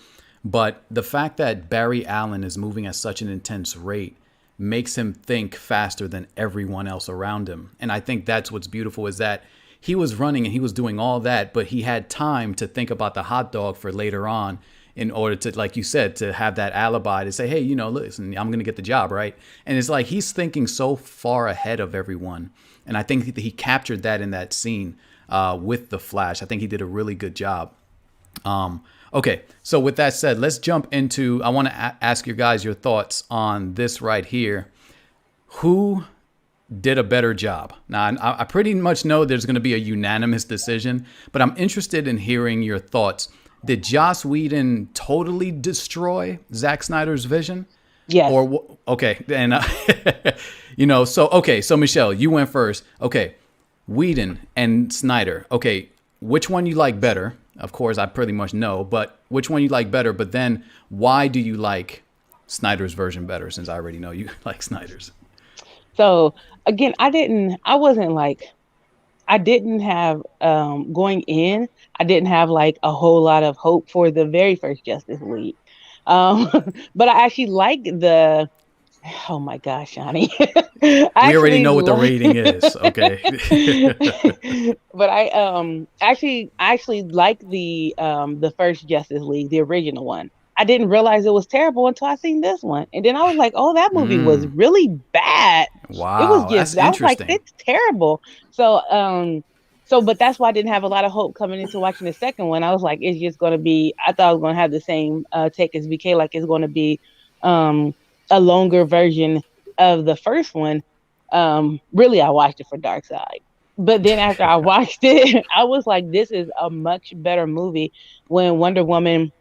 But the fact that Barry Allen is moving at such an intense rate makes him think faster than everyone else around him. And I think that's what's beautiful, is that he was running and he was doing all that, but he had time to think about the hot dog for later on, in order to, like you said, to have that alibi to say, hey, you know, listen, I'm going to get the job, right? And it's like he's thinking so far ahead of everyone. And I think he captured that in that scene with the Flash. I think he did a really good job. Okay, so with that said, let's jump into, I want to ask you guys your thoughts on this right here. Who did a better job? Now, I pretty much know there's going to be a unanimous decision, but I'm interested in hearing your thoughts. Did Joss Whedon totally destroy Zack Snyder's vision? Yes. Or, okay, and, you know, so Michelle, you went first. Okay, Whedon and Snyder. Okay, which one you like better? Of course, I pretty much know, but which one you like better? But then why do you like Snyder's version better, since I already know you like Snyder's? So again, I didn't have going in, I didn't have like a whole lot of hope for the very first Justice League. But I actually like oh my gosh, Johnny. We already know what the rating is. Okay. But I actually like the first Justice League, the original one. I didn't realize it was terrible until I seen this one. And then I was like, oh, that movie was really bad. Wow. It was just, I was like, interesting. it's terrible. But that's why I didn't have a lot of hope coming into watching the second one. I was like, it's just going to be, I thought I was going to have the same take as BK, like it's going to be a longer version of the first one. Really, I watched it for Darkseid. But then after I watched it, I was like, this is a much better movie when Wonder Woman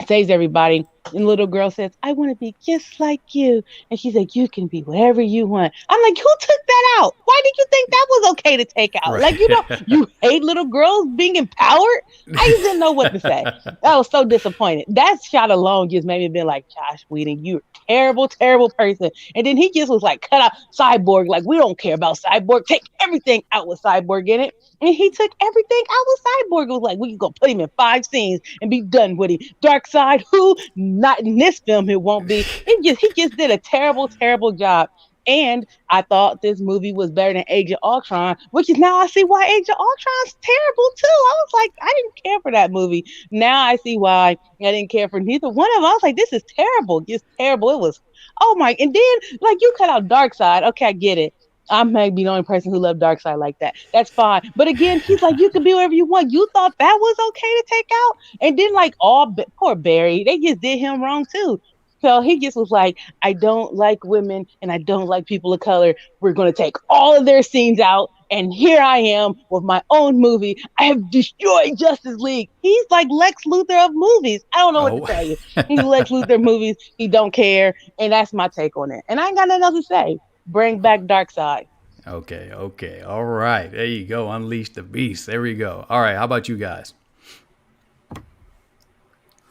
saves everybody and little girl says, I want to be just like you. And she's like, you can be whatever you want. I'm like, who took that out? Why did you think that was okay to take out? Right. Like, you hate little girls being empowered? I just didn't know what to say. I was so disappointed. That shot alone just made me be like, Joss Whedon, you're a terrible, terrible person. And then he just was like, cut out Cyborg. Like, we don't care about Cyborg. Take everything out with Cyborg in it. And he took everything out with Cyborg. It was like, we gonna put him in 5 scenes and be done with him. Darkseid, who? Not in this film, it won't be. He just did a terrible, terrible job. And I thought this movie was better than Age of Ultron, which is now I see why Age of Ultron's terrible too. I was like, I didn't care for that movie. Now I see why I didn't care for neither one of them. I was like, this is terrible. Just terrible. It was, oh my. And then like you cut out Darkseid. Okay, I get it. I may be the only person who loved Darkseid like that. That's fine. But again, he's like, you can be whatever you want. You thought that was okay to take out? And then like poor Barry, they just did him wrong too. So he just was like, I don't like women and I don't like people of color. We're going to take all of their scenes out. And here I am with my own movie. I have destroyed Justice League. He's like Lex Luthor of movies. I don't know what to tell you. He's Lex Luthor of movies. He don't care. And that's my take on it. And I ain't got nothing else to say. Bring back Darkseid. Okay. All right. There you go. Unleash the beast. There we go. All right. How about you guys?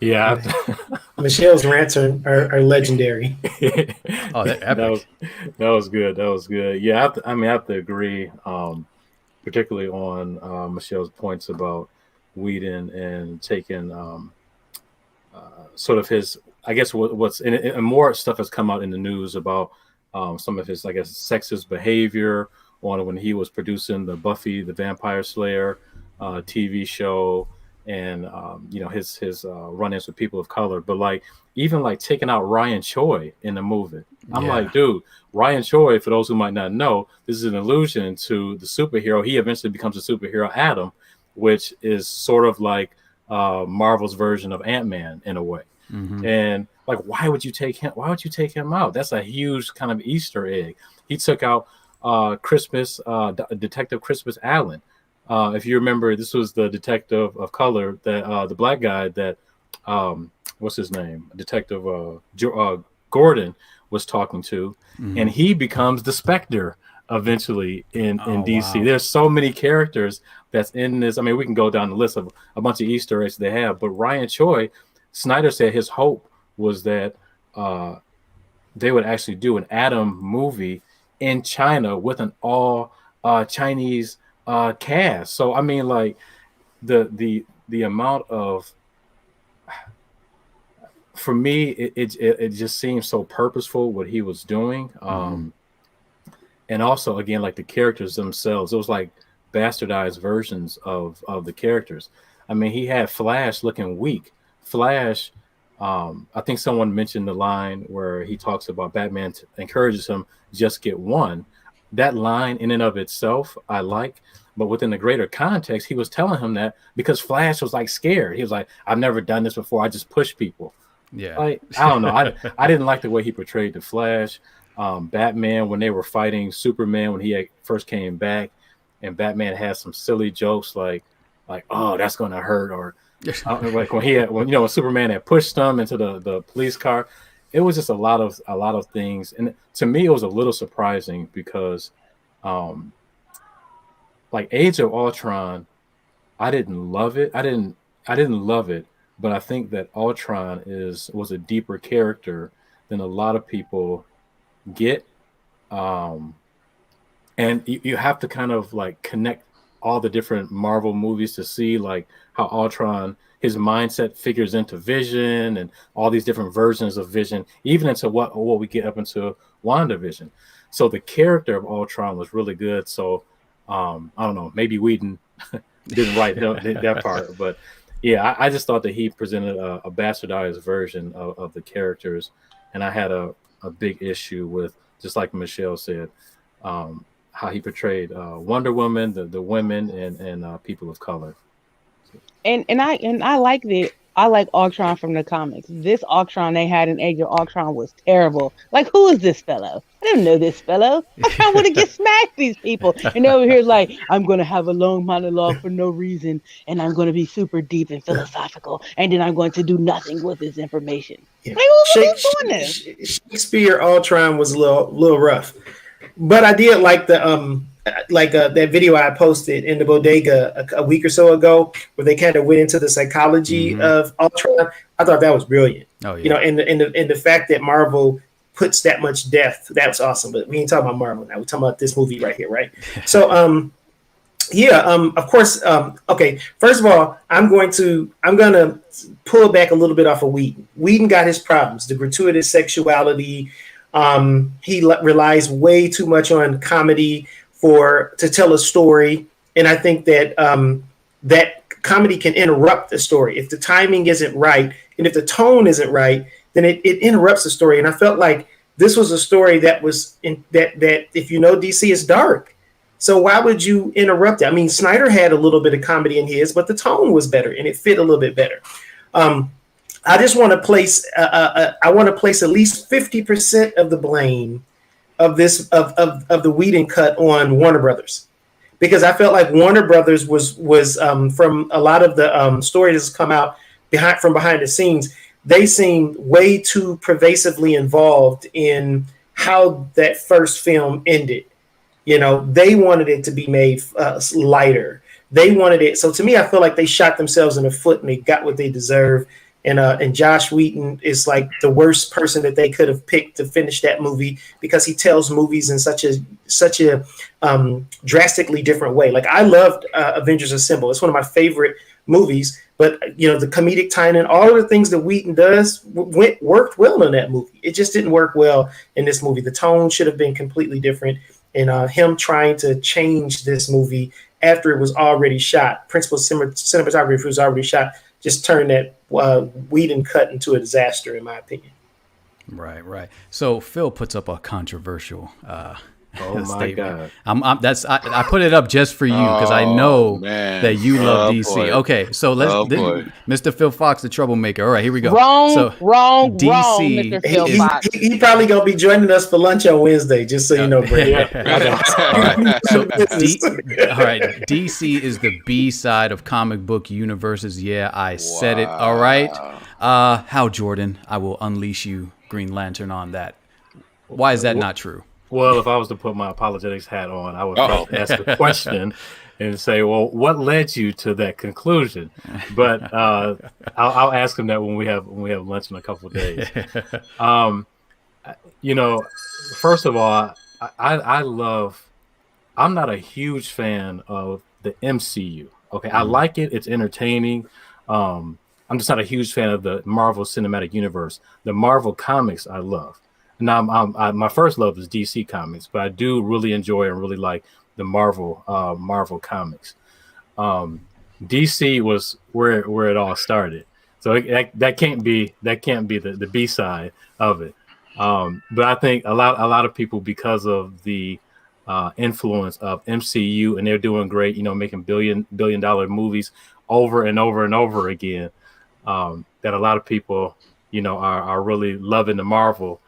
Yeah. Michelle's rants are legendary. Oh, that was good. That was good. Yeah, I have to agree, particularly on Michelle's points about Whedon and taking sort of his, I guess what's and more stuff has come out in the news about some of his, I guess, sexist behavior on when he was producing the Buffy the Vampire Slayer TV show. And his run-ins with people of color, but like even like taking out Ryan Choi in the movie, I'm like, dude, Ryan Choi, for those who might not know, this is an allusion to the superhero. He eventually becomes a superhero, Adam, which is sort of like Marvel's version of Ant-Man in a way. Mm-hmm. And like, why would you take him? Why would you take him out? That's a huge kind of Easter egg. He took out Detective Christmas Allen. If you remember, this was the detective of color that the black guy that what's his name, Detective Gordon was talking to, and he becomes the Spectre eventually in DC. Wow. There's so many characters that's in this. I mean, we can go down the list of a bunch of Easter eggs they have, but Ryan Choi, Snyder said his hope was that they would actually do an Adam movie in China with an all Chinese cast. So I mean, like the amount of for me, it just seems so purposeful what he was doing. And also, again, like the characters themselves, it was like bastardized versions of the characters. I mean, he had Flash looking weak. Flash, I think someone mentioned the line where he talks about Batman encourages him, just get one. That line in and of itself, I like. But within the greater context, he was telling him that because Flash was like scared. He was like, I've never done this before. I just push people. Yeah. Like, I don't know. I didn't like the way he portrayed the Flash. Batman, when they were fighting Superman, when he first came back, and Batman had some silly jokes like, oh, that's going to hurt. Or like when Superman had pushed him into the police car. It was just a lot of things. And to me, it was a little surprising because like Age of Ultron, I didn't love it. I didn't love it, but I think that Ultron was a deeper character than a lot of people get. And you have to kind of like connect all the different Marvel movies to see like how Ultron, his mindset figures into Vision and all these different versions of Vision, even into what we get up into WandaVision. So the character of Ultron was really good. So I don't know, maybe Whedon didn't write that part, but yeah, I just thought that he presented a bastardized version of the characters, and I had a big issue with, just like Michelle said, how he portrayed Wonder Woman, the women, and people of color. And I like Ultron from the comics. This Ultron they had in Age of Ultron was terrible. Like, who is this fellow? I didn't know this fellow. I want to get smacked these people. And over here, like, I'm going to have a long monologue for no reason, and I'm going to be super deep and philosophical, and then I'm going to do nothing with this information. Yeah. Like, who's doing this? Shakespeare Ultron was a little rough, but I did like the that video I posted in the bodega a week or so ago, where they kind of went into the psychology of Ultron. I thought that was brilliant. Oh, yeah. And the fact that Marvel puts that much depth, that was awesome. But we ain't talking about Marvel now. We're talking about this movie right here, right? So, of course. Okay, first of all, I'm gonna pull back a little bit off of Whedon. Whedon got his problems, the gratuitous sexuality. He relies way too much on comedy to tell a story, and I think that that comedy can interrupt the story if the timing isn't right, and if the tone isn't right, then it interrupts the story. And I felt like this was a story that was that if you know DC is dark, so why would you interrupt it? I mean, Snyder had a little bit of comedy in his, but the tone was better and it fit a little bit better. I just want to place at least 50% of the blame of this of the Whedon cut on Warner Brothers, because I felt like Warner Brothers was from a lot of the stories that's come out behind the scenes, they seemed way too pervasively involved in how that first film ended. You know, they wanted it to be made lighter. They wanted it. So to me, I feel like they shot themselves in the foot and they got what they deserve. And Josh Whedon is like the worst person that they could have picked to finish that movie, because he tells movies in such a drastically different way. Like, I loved Avengers Assemble. It's one of my favorite movies, but the comedic timing, all of the things that Whedon does worked well in that movie. It just didn't work well in this movie. The tone should have been completely different. And him trying to change this movie after it was already shot, principal cinematography was already shot, just turned that Whedon cut into a disaster, in my opinion. Right. So Phil puts up a controversial oh my God! I put it up just for you because I know that you love DC. Boy. Okay, so Mr. Phil Fox, the troublemaker. All right, here we go. Wrong, DC. Mr. Phil Fox. He probably gonna be joining us for lunch on Wednesday, just so you know, Brady. All right. So all right, DC is the B side of comic book universes. Yeah, I said it. All right. How, Jordan? I will unleash you, Green Lantern, on that. Why is that not true? Well, if I was to put my apologetics hat on, I would ask a question and say, well, what led you to that conclusion? But I'll ask him that when we have lunch in a couple of days. First of all, I'm not a huge fan of the MCU. Okay, I like it. It's entertaining. I'm just not a huge fan of the Marvel Cinematic Universe. The Marvel comics I love. Now, my first love is DC Comics, but I do really enjoy and really like the Marvel comics. DC was where it all started, so that can't be the B side of it. But I think a lot of people, because of the influence of MCU, and they're doing great, making billion-dollar movies over and over and over again, that a lot of people, are really loving the Marvel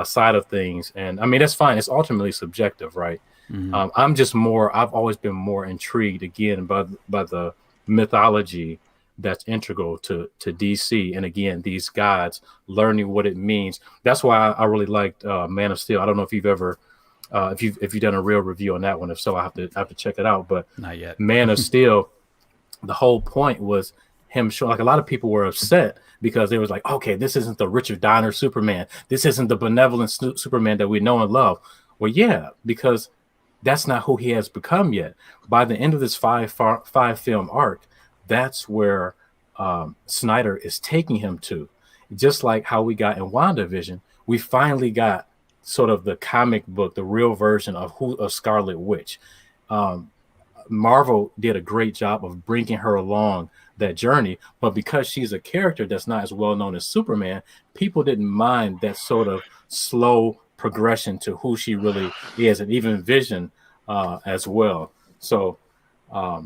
side of things. And I mean, that's fine. It's ultimately subjective, right? Mm-hmm. I've always been more intrigued again by the mythology that's integral to DC. And again, these gods, learning what it means. That's why I really liked Man of Steel. I don't know if you've ever if you've done a real review on that one. If so, I have to check it out. But not yet. Man of Steel, the whole point was him showing, like, a lot of people were upset because they was like, okay, this isn't the Richard Donner Superman. This isn't the benevolent Superman that we know and love. Well, yeah, because that's not who he has become yet. By the end of this five film arc, that's where Snyder is taking him to. Just like how we got in WandaVision, we finally got sort of the comic book, the real version of Scarlet Witch. Marvel did a great job of bringing her along that journey, but because she's a character that's not as well known as Superman, people didn't mind that sort of slow progression to who she really is, and even Vision as well. So I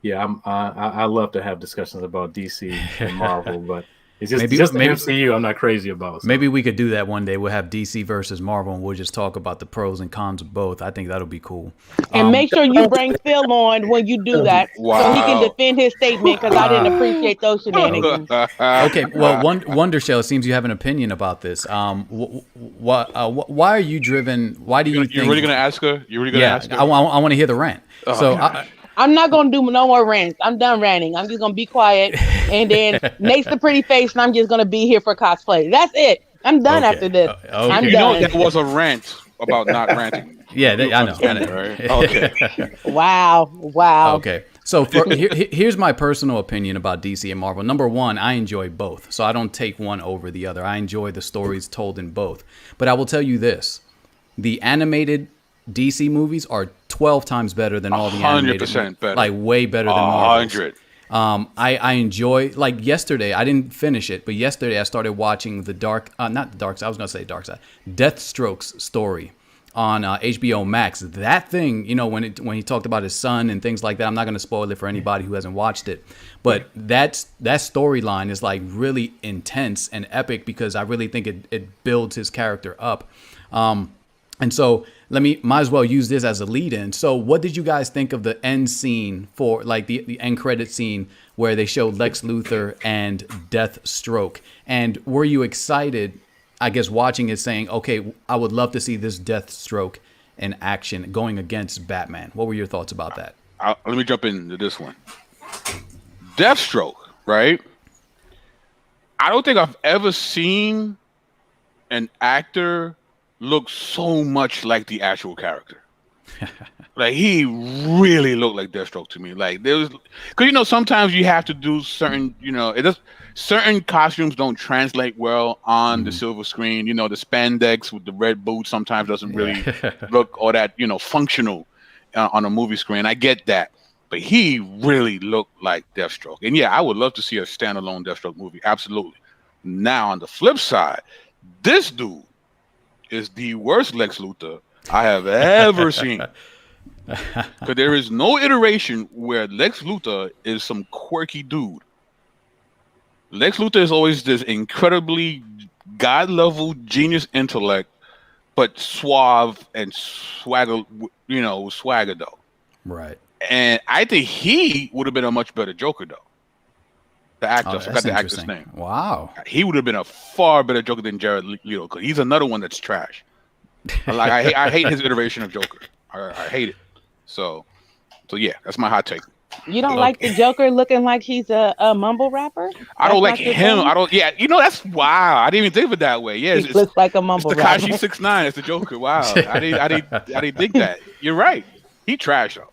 love to have discussions about DC and Marvel, but it's just maybe MCU I'm not crazy about. So. Maybe we could do that one day. We'll have DC versus Marvel, and we'll just talk about the pros and cons of both. I think that'll be cool. And make sure you bring Phil on when you do that, so he can defend his statement, because I didn't appreciate those shenanigans. Okay, well, Wonder Shell, it seems you have an opinion about this. Why are you driven? Why do you think... You're really going to ask her? I want to hear the rant. I'm not going to do no more rants. I'm done ranting. I'm just going to be quiet. And then Nate's the pretty face, and I'm just going to be here for cosplay. That's it. I'm done after this. I'm done. That was a rant about not ranting. Yeah, I know. Right? Okay. Wow. Okay. So here's my personal opinion about DC and Marvel. Number one, I enjoy both. So I don't take one over the other. I enjoy the stories told in both. But I will tell you this. The animated DC movies are 12 times better than all the animated 100% better. Like way better than Marvel's. 100. I enjoy, like yesterday, I didn't finish it, but yesterday I started watching Deathstroke's story on HBO Max. That thing, when he talked about his son and things like that, I'm not going to spoil it for anybody who hasn't watched it, but that storyline is like really intense and epic, because I really think it builds his character up. And so might as well use this as a lead in. So what did you guys think of the end scene for, like, the end credit scene where they showed Lex Luthor and Deathstroke? And were you excited, I guess, watching it, saying, okay, I would love to see this Deathstroke in action going against Batman? What were your thoughts about that? Let me jump into this one. Deathstroke, right? I don't think I've ever seen an actor look so much like the actual character. Like, he really looked like Deathstroke to me. Like, there was, because sometimes you have to do certain, certain costumes don't translate well on the silver screen. The spandex with the red boots sometimes doesn't really look all that functional on a movie screen. I get that, but he really looked like Deathstroke. And yeah, I would love to see a standalone Deathstroke movie. Absolutely. Now on the flip side, this dude is the worst Lex Luthor I have ever seen. Because there is no iteration where Lex Luthor is some quirky dude. Lex Luthor is always this incredibly god-level genius intellect, but suave and swagger though. Right. And I think he would have been a much better Joker though. The actor, I forgot the actor's name. Wow. He would have been a far better Joker than Jared Leto, because he's another one that's trash. Like, I hate his iteration of Joker. I hate it. So yeah, that's my hot take. You don't like the Joker looking like he's a mumble rapper? I don't like him. That's wow. I didn't even think of it that way. Yeah, he looks like a mumble rapper. Tekashi 6ix9ine. It's the Joker. Wow. I didn't think that. You're right. He trash though.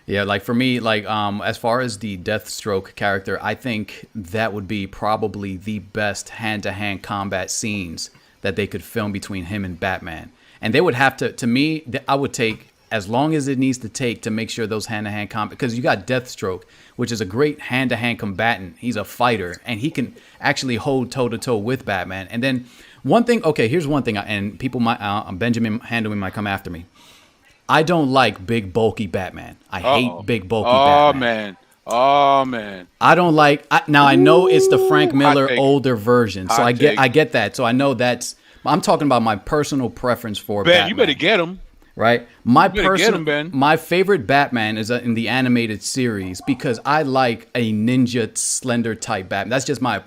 Yeah, like for me, like as far as the Deathstroke character, I think that would be probably the best hand-to-hand combat scenes that they could film between him and Batman. And they would have to me, I would take as long as it needs to take to make sure those hand-to-hand combat, because you got Deathstroke, which is a great hand-to-hand combatant. He's a fighter, and he can actually hold toe-to-toe with Batman. And then one thing, okay, here's one thing, and people might, Benjamin Handelman might come after me. I don't like big bulky Batman. I hate big bulky Batman. Oh man. I don't like. Now I know it's the Frank Miller older version, so I get that. So I know that's. I'm talking about my personal preference for Ben, Batman. you better get him. Right, my favorite Batman is in the animated series because I like a ninja slender type Batman. That's just my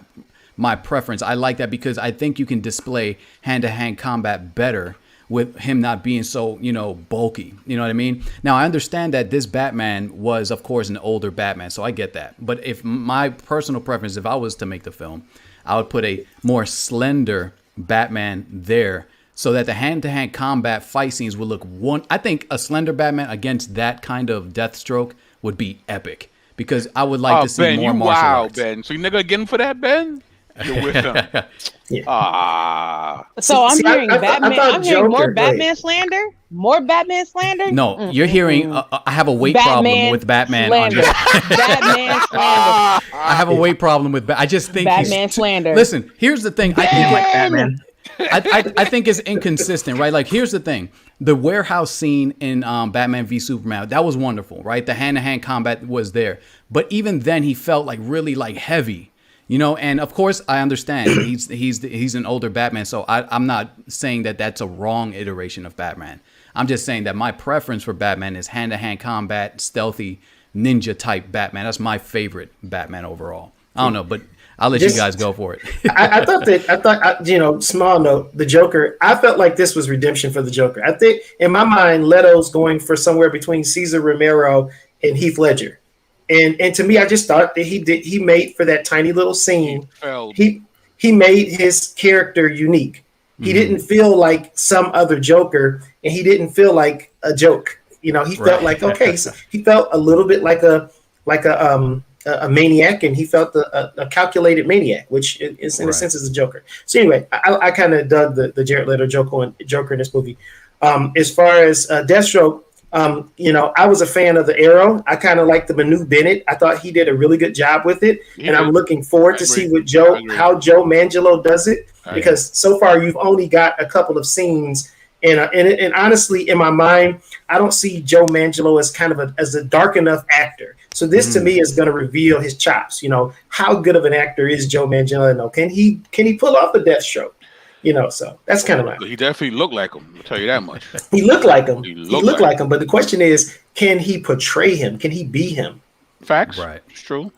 preference. I like that because I think you can display hand-to-hand combat better with him not being so, bulky. You know what I mean? Now, I understand that this Batman was, of course, an older Batman, so I get that. But if my personal preference, if I was to make the film, I would put a more slender Batman there so that the hand-to-hand combat fight scenes would look I think a slender Batman against that kind of Deathstroke would be epic because I would like to see Ben, more martial arts. Ben. So you're not gonna get him for that, Ben? You're with him. So I'm hearing Batman. I'm hearing more Batman slander. More Batman slander. No, you're hearing. I have a weight problem with Batman. Batman slander. I have a weight problem with. I just think Batman slander. Listen, here's the thing. I think like Batman. I think it's inconsistent, right? Like, here's the thing. The warehouse scene in Batman v Superman, that was wonderful, right? The hand-to-hand combat was there. But even then, he felt like really like heavy, and of course, I understand. He's an older Batman, so I'm not saying that that's a wrong iteration of Batman. I'm just saying that my preference for Batman is hand-to-hand combat, stealthy, ninja-type Batman. That's my favorite Batman overall. I don't know, but I'll let you guys go for it. I thought, small note, the Joker, I felt like this was redemption for the Joker. I think, in my mind, Leto's going for somewhere between Cesar Romero and Heath Ledger. And to me, I just thought that he made for that tiny little scene, he made his character unique. He didn't feel like some other Joker, and he didn't feel like a joke. He felt like, okay, so he felt a little bit like a maniac, and he felt a calculated maniac, which is in a sense is a Joker. So anyway, I kind of dug the Jared Leto Joker in this movie. As far as Deathstroke, I was a fan of the Arrow. I kind of liked the Manu Bennett. I thought he did a really good job with it, and I'm looking forward to see how Joe Manganiello does it, because so far you've only got a couple of scenes. And honestly, in my mind, I don't see Joe Manganiello as kind of as a dark enough actor. So this to me is going to reveal his chops. How good of an actor is Joe Manganiello? Can he pull off a Deathstroke? So that's kind of He definitely looked like him. I'll tell you that much. He looked like him. He looked like him. But the question is, can he portray him? Can he be him? Facts. Right. It's true.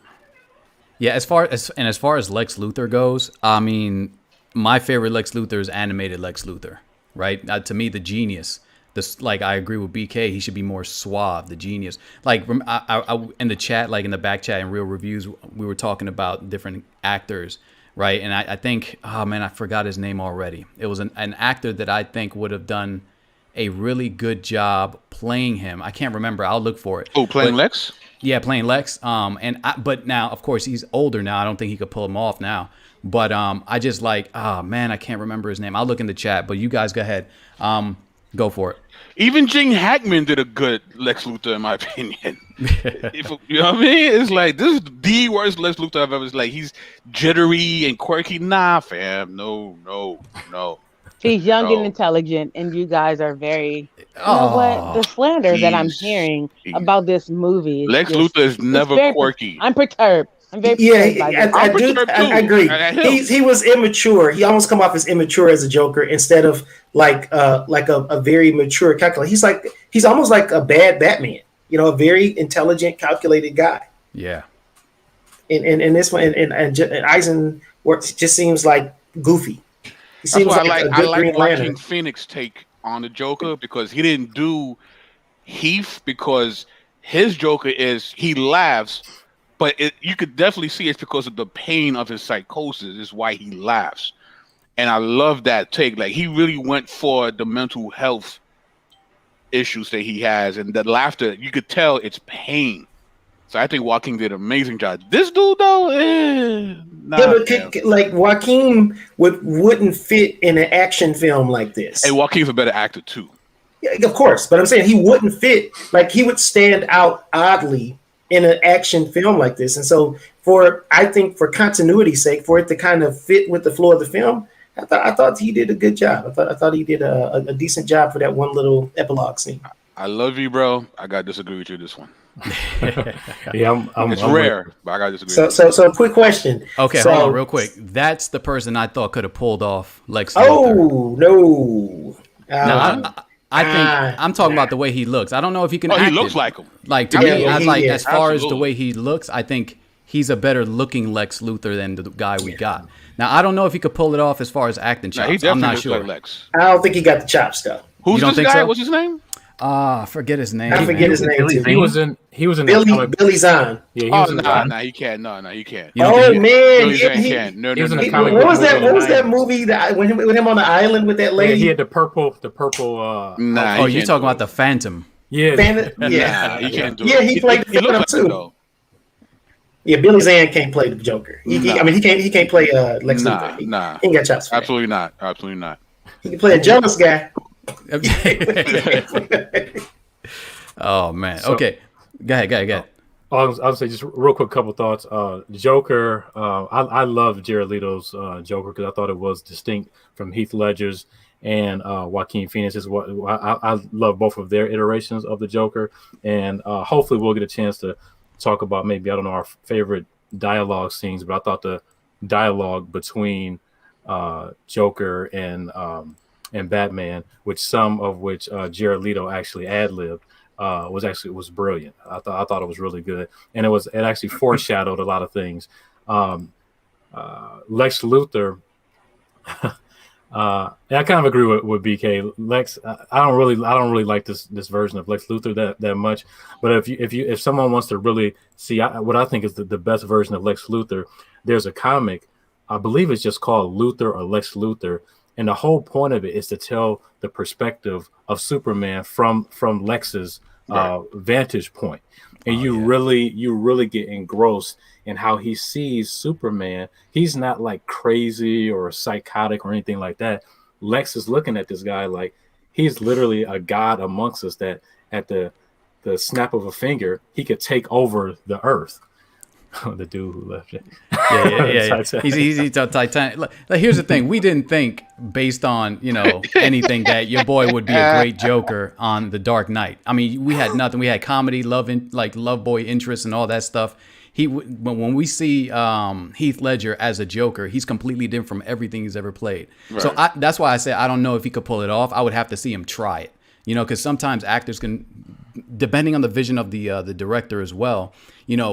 Yeah. As far as Lex Luthor goes, I mean, my favorite Lex Luthor is animated Lex Luthor. Right. To me, the genius. I agree with BK. He should be more suave. The genius. Like I in the chat, like in the back chat and Real Reviews, we were talking about different actors. Right. And I think, oh man, I forgot his name already. It was an actor that I think would have done a really good job playing him. I can't remember. I'll look for it. Oh, playing Lex? Yeah, playing Lex. But now, of course, he's older now. I don't think he could pull him off now. But I just I can't remember his name. I'll look in the chat. But you guys go ahead. Go for it. Even Gene Hackman did a good Lex Luthor, in my opinion. You know what I mean? It's like, this is the worst Lex Luthor I've ever. It's like, he's jittery and quirky. Nah, fam. No. He's young and intelligent, and you guys are very. You know what? The slander that I'm hearing about this movie. Lex Luthor is never quirky. I'm perturbed. I'm very perturbed. I agree. He was immature. He almost come off as immature as a Joker instead of like a very mature calculator. He's almost like a bad Batman. A very intelligent, calculated guy. Yeah. And this one and Eisen just seems like goofy. He seems I like watching Phoenix take on the Joker, because he didn't do Heath, because his Joker is he laughs. But you could definitely see it's because of the pain of his psychosis is why he laughs. And I love that take. Like, he really went for the mental health issues that he has, and the laughter, you could tell it's pain. So I think Joaquin did an amazing job. This dude though, like Joaquin wouldn't fit in an action film like this. Hey, Joaquin's a better actor too. Yeah, of course, but I'm saying he wouldn't fit. Like he would stand out oddly in an action film like this, and so I think for continuity's sake, for it to kind of fit with the flow of the film, I thought he did a good job. I thought he did a decent job for that one little epilogue scene. I love you, bro. I gotta disagree with you this one. Yeah, it's rare, but I gotta disagree. So a quick question. Okay, so, hold on, real quick. That's the person I thought could have pulled off Lex Luthor. Oh no! I think I'm talking about the way he looks. I don't know if he can. He looks like him. Like to me, as far as the way he looks, I think he's a better looking Lex Luthor than the guy we got. Now I don't know if he could pull it off as far as acting chops. I'm not sure. Like Lex. I don't think he got the chops though. Who's this guy? So? What's his name? Forget his name. I forget his name too. He was in Billy Zahn. Yeah, he was he can't. No, he can't. Oh man, Billy Zahn can't. No. What was that movie that with him on the island with that lady? Yeah, he had the purple. Nah. You talking about the Phantom? Yeah. Nah, he can't do it. Yeah, he played the Phantom too. Yeah, Billy Zahn can't play the Joker. He can't play Lex Luthor. Nah. He ain't got chops. Absolutely not. He can play a jealous guy. Oh man. Okay. Go ahead. I'll say just real quick couple thoughts. Joker. I love Jared Leto's Joker because I thought it was distinct from Heath Ledger's and Joaquin Phoenix's. I love both of their iterations of the Joker, and hopefully we'll get a chance to talk about maybe our favorite dialogue scenes. But I thought the dialogue between Joker and Batman, some of which Jared Leto actually ad-libbed, was brilliant. I thought it was really good, and it actually foreshadowed a lot of things. Lex Luthor, I kind of agree with BK. Lex, I don't really like this version of Lex Luthor that much. But if someone wants to really see what I think is the best version of Lex Luthor, there's a comic, I believe it's just called Luthor or Lex Luthor. And the whole point of it is to tell the perspective of Superman from Lex's vantage point. And you really get engrossed in how he sees Superman. He's not like crazy or psychotic or anything like that. Lex is looking at this guy like he's literally a god amongst us that at the snap of a finger, he could take over the earth. The dude who left it. Yeah. He's a Titanic. Like, here's the thing: we didn't think, based on anything, that your boy would be a great Joker on The Dark Knight. I mean, we had nothing. We had comedy, love boy interest, and all that stuff. When we see Heath Ledger as a Joker, he's completely different from everything he's ever played. Right. So that's why I said I don't know if he could pull it off. I would have to see him try it. Because sometimes actors can, depending on the vision of the director as well,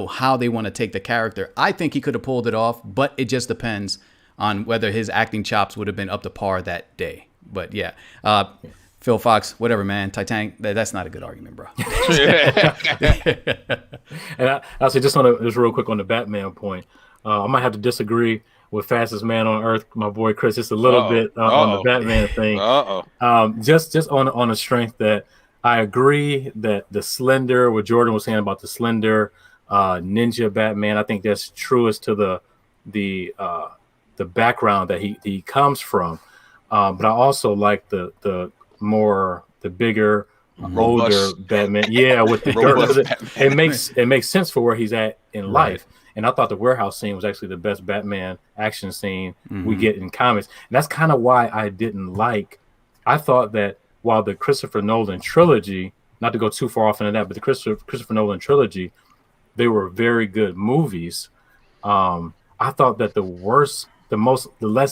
how they want to take the character. I think he could have pulled it off, but it just depends on whether his acting chops would have been up to par that day. But yeah, Phil Fox, whatever, man. Titanic, that's not a good argument, bro. And I'll say just real quick on the Batman point. I might have to disagree with Fastest Man on Earth, my boy Chris, just a little bit on the Batman thing. Just on the strength that I agree that the slender, what Jordan was saying about the slender ninja Batman, I think that's truest to the background that he comes from. But I also like the bigger, older Batman. Yeah, with the dirt. It makes sense for where he's at in life. And I thought the warehouse scene was actually the best Batman action scene we get in comics. And that's kind of why I didn't like. I thought that while the Christopher Nolan trilogy, not to go too far off into that, but the Christopher Nolan trilogy, they were very good movies. I thought that the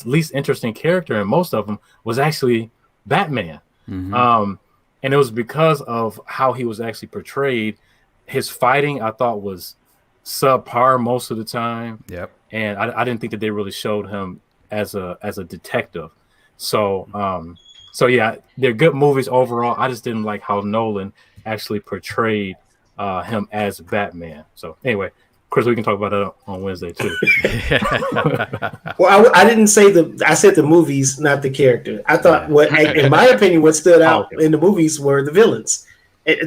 least interesting character in most of them was actually Batman. And it was because of how he was actually portrayed. His fighting, I thought, was subpar most of the time. Yep. And I didn't think that they really showed him as a detective. So yeah, they're good movies overall. I just didn't like how Nolan actually portrayed him as Batman. So anyway, Chris, we can talk about that on Wednesday too. Well, I didn't say I said the movies, not the character. I thought in my opinion, what stood out in the movies were the villains.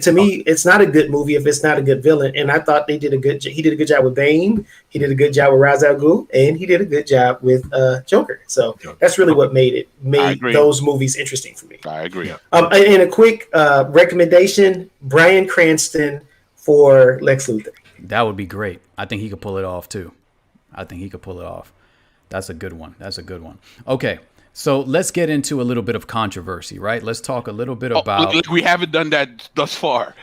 To me, it's not a good movie if it's not a good villain. And I thought he did a good job with Bane. He did a good job with Ra's al Ghul, and he did a good job with Joker. So that's really what made those movies interesting for me. I agree. And a quick recommendation: Bryan Cranston for Lex Luthor. That would be great. I think he could pull it off too. That's a good one. Okay. So let's get into a little bit of controversy, right? Let's talk a little bit about... We haven't done that thus far.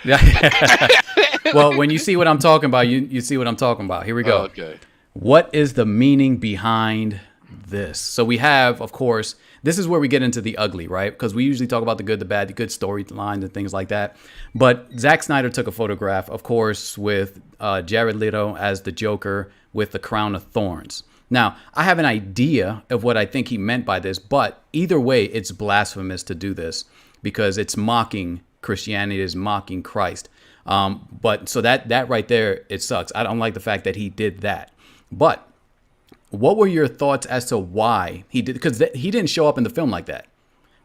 Well, when you see what I'm talking about, you see what I'm talking about. Here we go. Okay. What is the meaning behind this? So we have, of course, this is where we get into the ugly, right? Because we usually talk about the good, the bad, the good storylines and things like that. But Zack Snyder took a photograph, of course, with Jared Leto as the Joker with the crown of thorns. Now, I have an idea of what I think he meant by this, but either way, it's blasphemous to do this because it's mocking Christianity, it's mocking Christ. But so that right there, it sucks. I don't like the fact that he did that. But what were your thoughts as to why he did? Because he didn't show up in the film like that,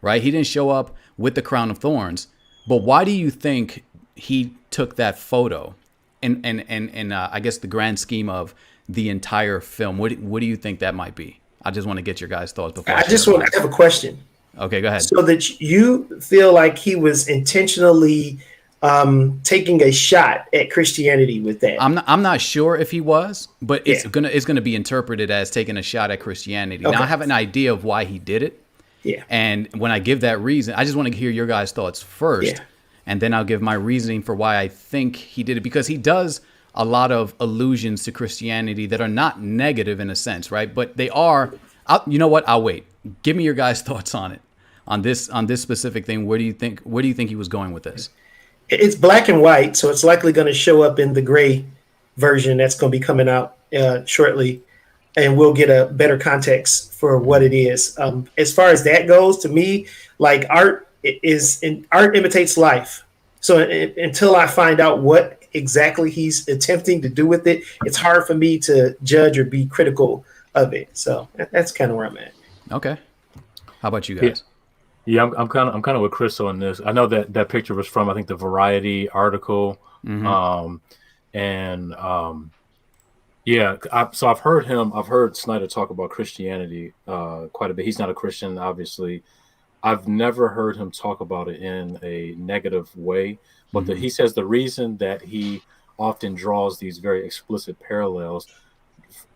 right? He didn't show up with the crown of thorns. But why do you think he took that photo? And I guess the grand scheme of the entire film, what do you think that might be? I just want to get your guys' thoughts before. I have a question. Okay, go ahead. So that you feel like he was intentionally taking a shot at Christianity with that? I'm not sure if he was, but it's gonna be interpreted as taking a shot at Christianity. Okay. Now I have an idea of why he did it. Yeah. And when I give that reason, I just want to hear your guys' thoughts first. Yeah. And then I'll give my reasoning for why I think he did it, because he does a lot of allusions to Christianity that are not negative in a sense, right? But they are. You know what? I'll wait. Give me your guys' thoughts on it, on this specific thing. Where do you think he was going with this? It's black and white, so it's likely going to show up in the gray version that's going to be coming out shortly, and we'll get a better context for what it is. As far as that goes, to me, like art imitates life. So until I find out what exactly he's attempting to do with it, it's hard for me to judge or be critical of it. So that's kind of where I'm at. Okay. How about you guys? Yeah, I'm kind of with Chris on this. I know that picture was from, I think, the Variety article. Mm-hmm. So I've heard Snyder talk about Christianity quite a bit. He's not a Christian, obviously. I've never heard him talk about it in a negative way. But he says the reason that he often draws these very explicit parallels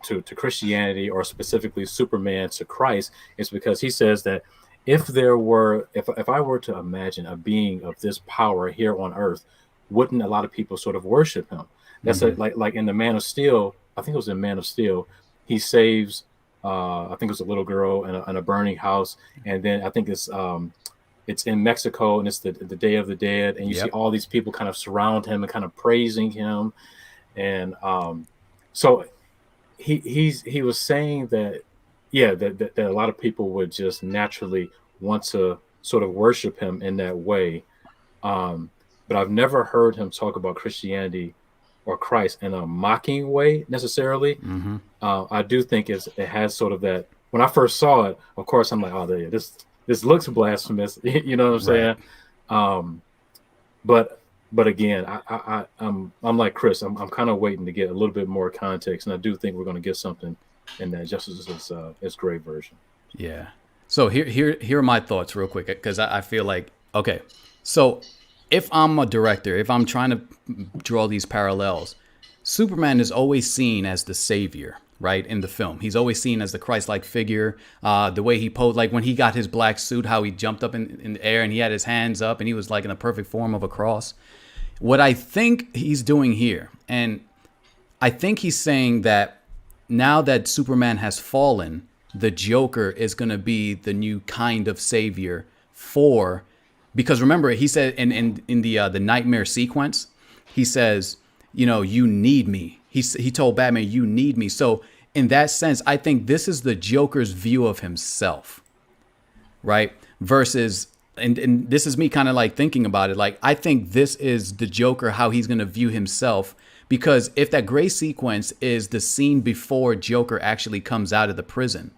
to Christianity, or specifically Superman to Christ, is because he says that if I were to imagine a being of this power here on Earth, wouldn't a lot of people sort of worship him? That's like in the Man of Steel. I think it was in Man of Steel. He saves, I think it was a little girl in a burning house, and then I think it's in Mexico, and it's the Day of the Dead, and you see all these people kind of surround him and kind of praising him, and so he was saying that that a lot of people would just naturally want to sort of worship him in that way, but I've never heard him talk about Christianity or Christ in a mocking way necessarily. Mm-hmm. I do think it has sort of that. When I first saw it, of course, I'm like, oh, this looks blasphemous, you know what I'm saying? But again, I'm like Chris. I'm kind of waiting to get a little bit more context, and I do think we're going to get something in that Justice is Great version. Yeah. So here are my thoughts real quick, because I feel like, okay, so if I'm a director, if I'm trying to draw these parallels, Superman is always seen as the savior, right? In the film, he's always seen as the Christ-like figure. The way he posed, like when he got his black suit, how he jumped up in the air and he had his hands up and he was like in the perfect form of a cross. What I think he's doing here, and I think he's saying that now that Superman has fallen, the Joker is going to be the new kind of savior because remember, he said in the nightmare sequence, he says, you need me. He told Batman, you need me. So in that sense, I think this is the Joker's view of himself, right? Versus, and this is me kind of like thinking about it. Like, I think this is the Joker, how he's going to view himself, Because if that gray sequence is the scene before Joker actually comes out of the prison,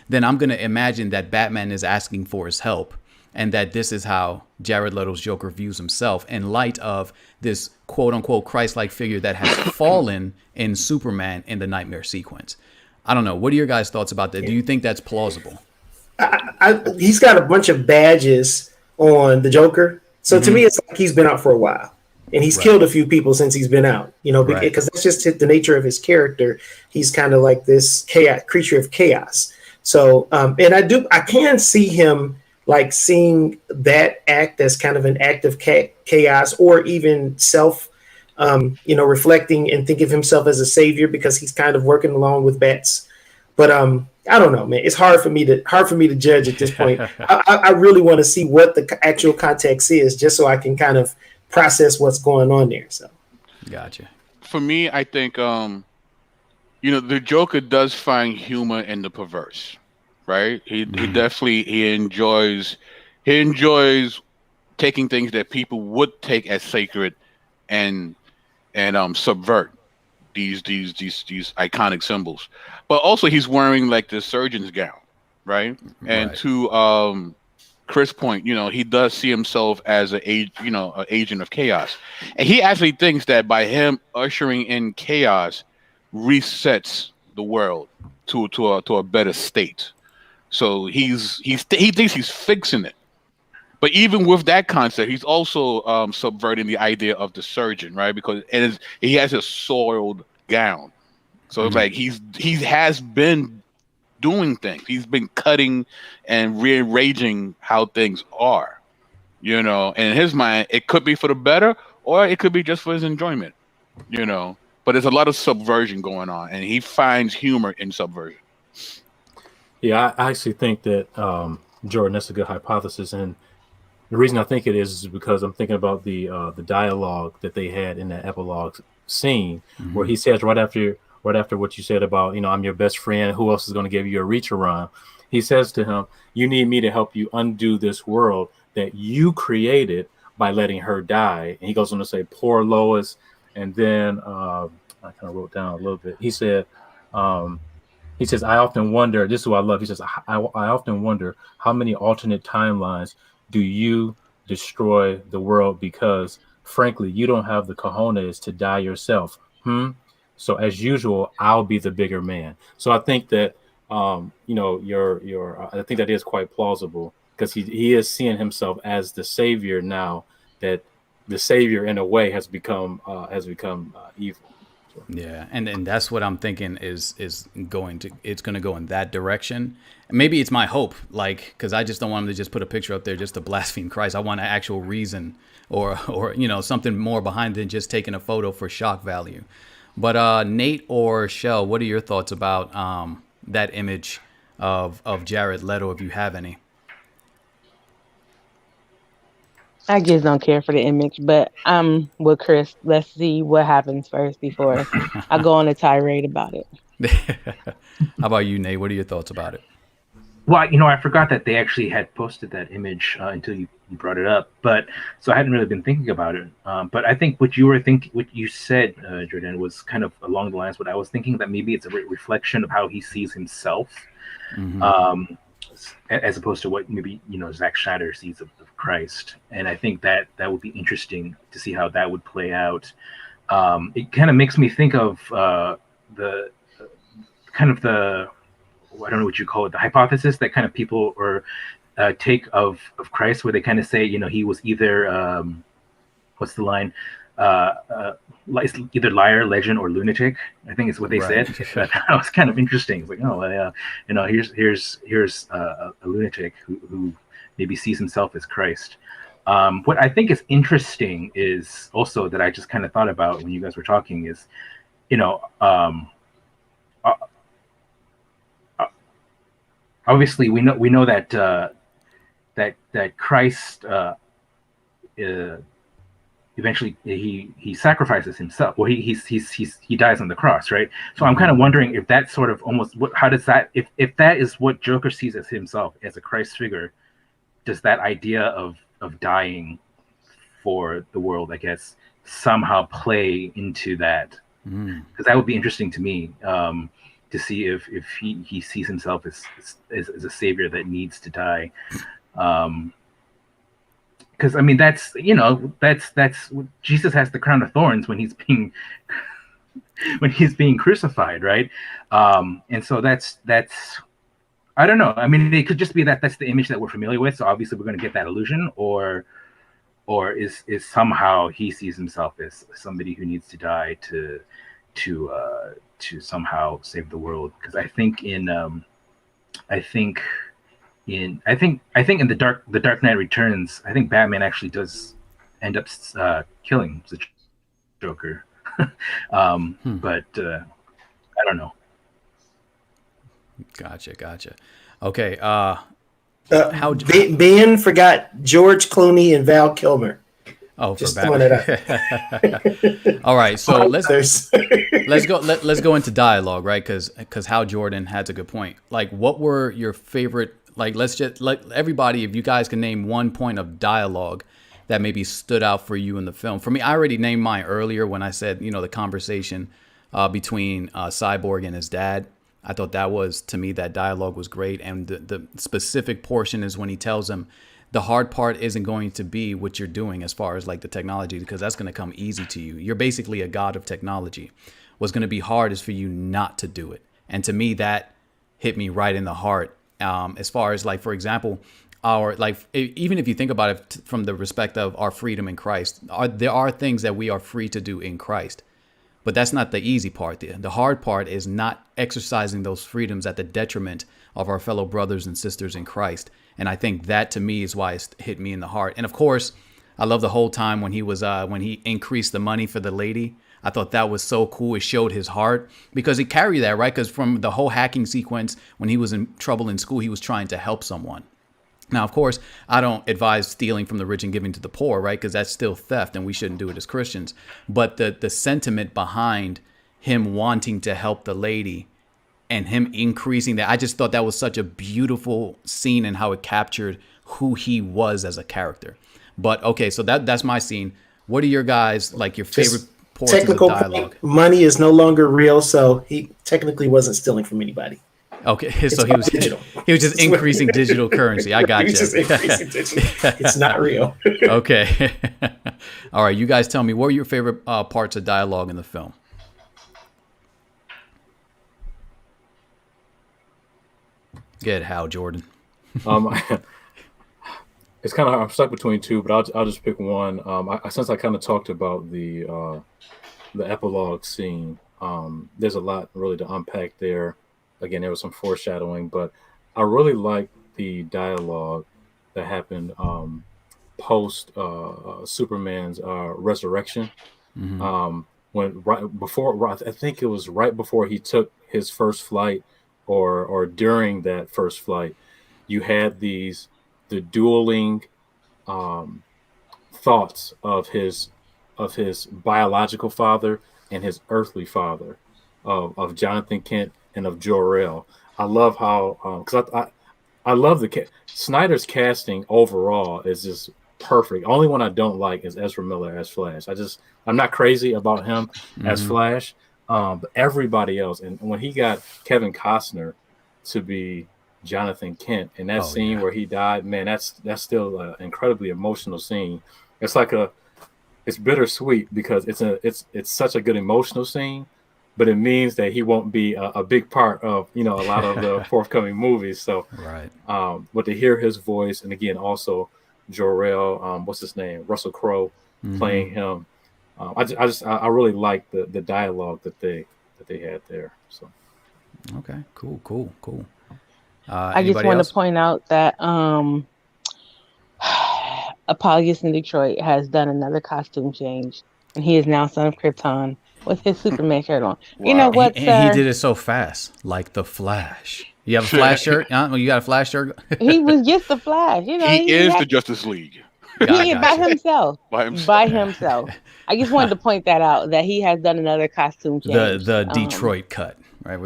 then I'm going to imagine that Batman is asking for his help, and that this is how Jared Leto's Joker views himself in light of this quote-unquote Christ-like figure that has fallen in Superman in the Nightmare sequence. I don't know. What are your guys' thoughts about that? Do you think that's plausible? He's got a bunch of badges on the Joker. So to me, it's like he's been out for a while. And he's killed a few people since he's been out, you know, because that's just the nature of his character. He's kind of like this creature of chaos. So, and I can see him like seeing that act as kind of an act of chaos, or even self, reflecting and think of himself as a savior because he's kind of working along with bats. But I don't know, man. It's hard for me to judge at this point. I really want to see what the actual context is, just so I can kind of process what's going on there. So, gotcha. For me, I think the Joker does find humor in the perverse, right? He definitely enjoys taking things that people would take as sacred and subvert these iconic symbols. But also he's wearing like the surgeon's gown, right? And to Chris' point, he does see himself as an agent of chaos, and he actually thinks that by him ushering in chaos resets the world to a better state. So he thinks he's fixing it. But even with that concept, he's also subverting the idea of the surgeon, right? Because he has a soiled gown, so it's like he has been doing things. He's been cutting and rearranging how things are, and in his mind, it could be for the better, or it could be just for his enjoyment, But there's a lot of subversion going on, and he finds humor in subversion. Yeah, I actually think that Jordan, that's a good hypothesis, and the reason I think it is because I'm thinking about the dialogue that they had in that epilogue scene, where he says right after what you said about, I'm your best friend, who else is going to give you a reach around? He says to him, you need me to help you undo this world that you created by letting her die. And he goes on to say, poor Lois. And then I kind of wrote down a little bit. He said, I often wonder, this is what I love. He says, I often wonder how many alternate timelines do you destroy the world because, frankly, you don't have the cojones to die yourself. So as usual, I'll be the bigger man. So I think that, I think that is quite plausible because he is seeing himself as the savior now, that the savior in a way has become evil. Yeah, and that's what I'm thinking is going to go in that direction. Maybe it's my hope, because I just don't want him to just put a picture up there just to blaspheme Christ. I want an actual reason or something more behind than just taking a photo for shock value. But Nate or Shell, what are your thoughts about that image of Jared Leto, if you have any? I just don't care for the image, but I'm with Chris. Let's see what happens first before I go on a tirade about it. How about you, Nate? What are your thoughts about it? Well, I forgot that they actually had posted that image until you brought it up. But so I hadn't really been thinking about it. But I think what you said, Jordan, was kind of along the lines what I was thinking, that maybe it's a reflection of how he sees himself, as opposed to what maybe Zack Snyder sees of Christ. And I think that would be interesting to see how that would play out. It kind of makes me think of the I don't know what you call it, the hypothesis that kind of people or take of Christ, where they kind of say, he was either what's the line? Either liar, legend, or lunatic. I think is what they said. That was kind of interesting. It's like, here's a lunatic who maybe sees himself as Christ. What I think is interesting is also that I just kind of thought about when you guys were talking is, obviously we know that that Christ eventually he sacrifices himself. Well, he dies on the cross, right? So I'm kind of wondering if that sort of almost how does that, if that is what Joker sees as himself as a Christ figure, does that idea of dying for the world, I guess, somehow play into that, because that would be interesting to me, to see if he sees himself as a savior that needs to die. Because I mean, that's Jesus has the crown of thorns when he's being crucified, right? And so that's I don't know. I mean, it could just be that that's the image that we're familiar with, so obviously we're going to get that illusion, or is somehow he sees himself as somebody who needs to die to somehow save the world. Because I think in the Dark Knight Returns, I think Batman actually does end up killing the Joker. But I don't know. Gotcha. Okay. Ben forgot George Clooney and Val Kilmer. Oh, just for Batman. All right, so let's go into dialogue, right? Because Hal Jordan has a good point. Like, what were your favorite? Like, let's just let everybody, if you guys can name one point of dialogue that maybe stood out for you in the film. For me, I already named mine earlier when I said, the conversation between Cyborg and his dad. I thought that was, to me, that dialogue was great. And the specific portion is when he tells him the hard part isn't going to be what you're doing as far as like the technology, because that's going to come easy to you. You're basically a god of technology. What's going to be hard is for you not to do it. And to me, that hit me right in the heart. As far as like, for example, even if you think about it from the respect of our freedom in Christ, there are things that we are free to do in Christ. But that's not the easy part. The hard part is not exercising those freedoms at the detriment of our fellow brothers and sisters in Christ. And I think that, to me, is why it's hit me in the heart. And of course, I love the whole time when he increased the money for the lady. I thought that was so cool. It showed his heart, because he carried that, right? Because from the whole hacking sequence, when he was in trouble in school, he was trying to help someone. Now, of course, I don't advise stealing from the rich and giving to the poor, right? Because that's still theft, and we shouldn't do it as Christians. But the sentiment behind him wanting to help the lady and him increasing that, I just thought that was such a beautiful scene and how it captured who he was as a character. But okay, so that's my scene. What are your guys, like, your favorite portions of dialogue? Money is no longer real, so he technically wasn't stealing from anybody. Okay, so he was just increasing digital currency. I got you. It's not real. Okay. All right, you guys tell me, what were your favorite parts of dialogue in the film? Good, Hal Jordan. It's kind of, I'm stuck between two, but I'll just pick one. Since I kind of talked about the epilogue scene, there's a lot really to unpack there. Again, there was some foreshadowing, but I really liked the dialogue that happened post Superman's resurrection. Mm-hmm. I think it was right before he took his first flight, or during that first flight, you had the dueling thoughts of his biological father and his earthly father, of Jonathan Kent and of Jor-El. I love how, because I love Snyder's casting overall is just perfect. Only one I don't like is Ezra Miller as Flash. I'm not crazy about him as Flash, but everybody else. And when he got Kevin Costner to be Jonathan Kent in that scene where he died, man, that's still an incredibly emotional scene. It's like it's bittersweet, because it's such a good emotional scene, but it means that he won't be a big part of, a lot of the forthcoming movies. So, right. But to hear his voice, and again, also Jor-El, what's his name? Russell Crowe playing him. I really like the dialogue that they had there. So. Okay, cool. I just want to point out that Apollos in Detroit has done another costume change, and he is now Son of Krypton with his Superman shirt on. Wow. You know what, sir? He did it so fast, like the Flash. You have a Flash shirt? You got a Flash shirt? He was just the Flash. He is the Justice League. By himself. By himself. I just wanted to point that out, that he has done another costume change. The Detroit cut, right?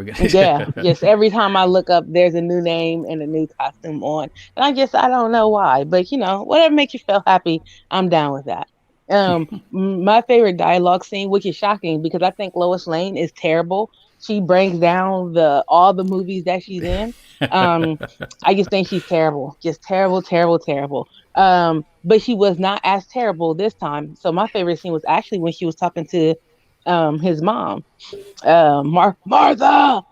Yes. Every time I look up, there's a new name and a new costume on. And I don't know why. But, whatever makes you feel happy, I'm down with that. My favorite dialogue scene, which is shocking because I think Lois Lane is terrible. She brings down all the movies that she's in. I just think she's terrible, just terrible, terrible, terrible. But she was not as terrible this time. So my favorite scene was actually when she was talking to his mom, Martha.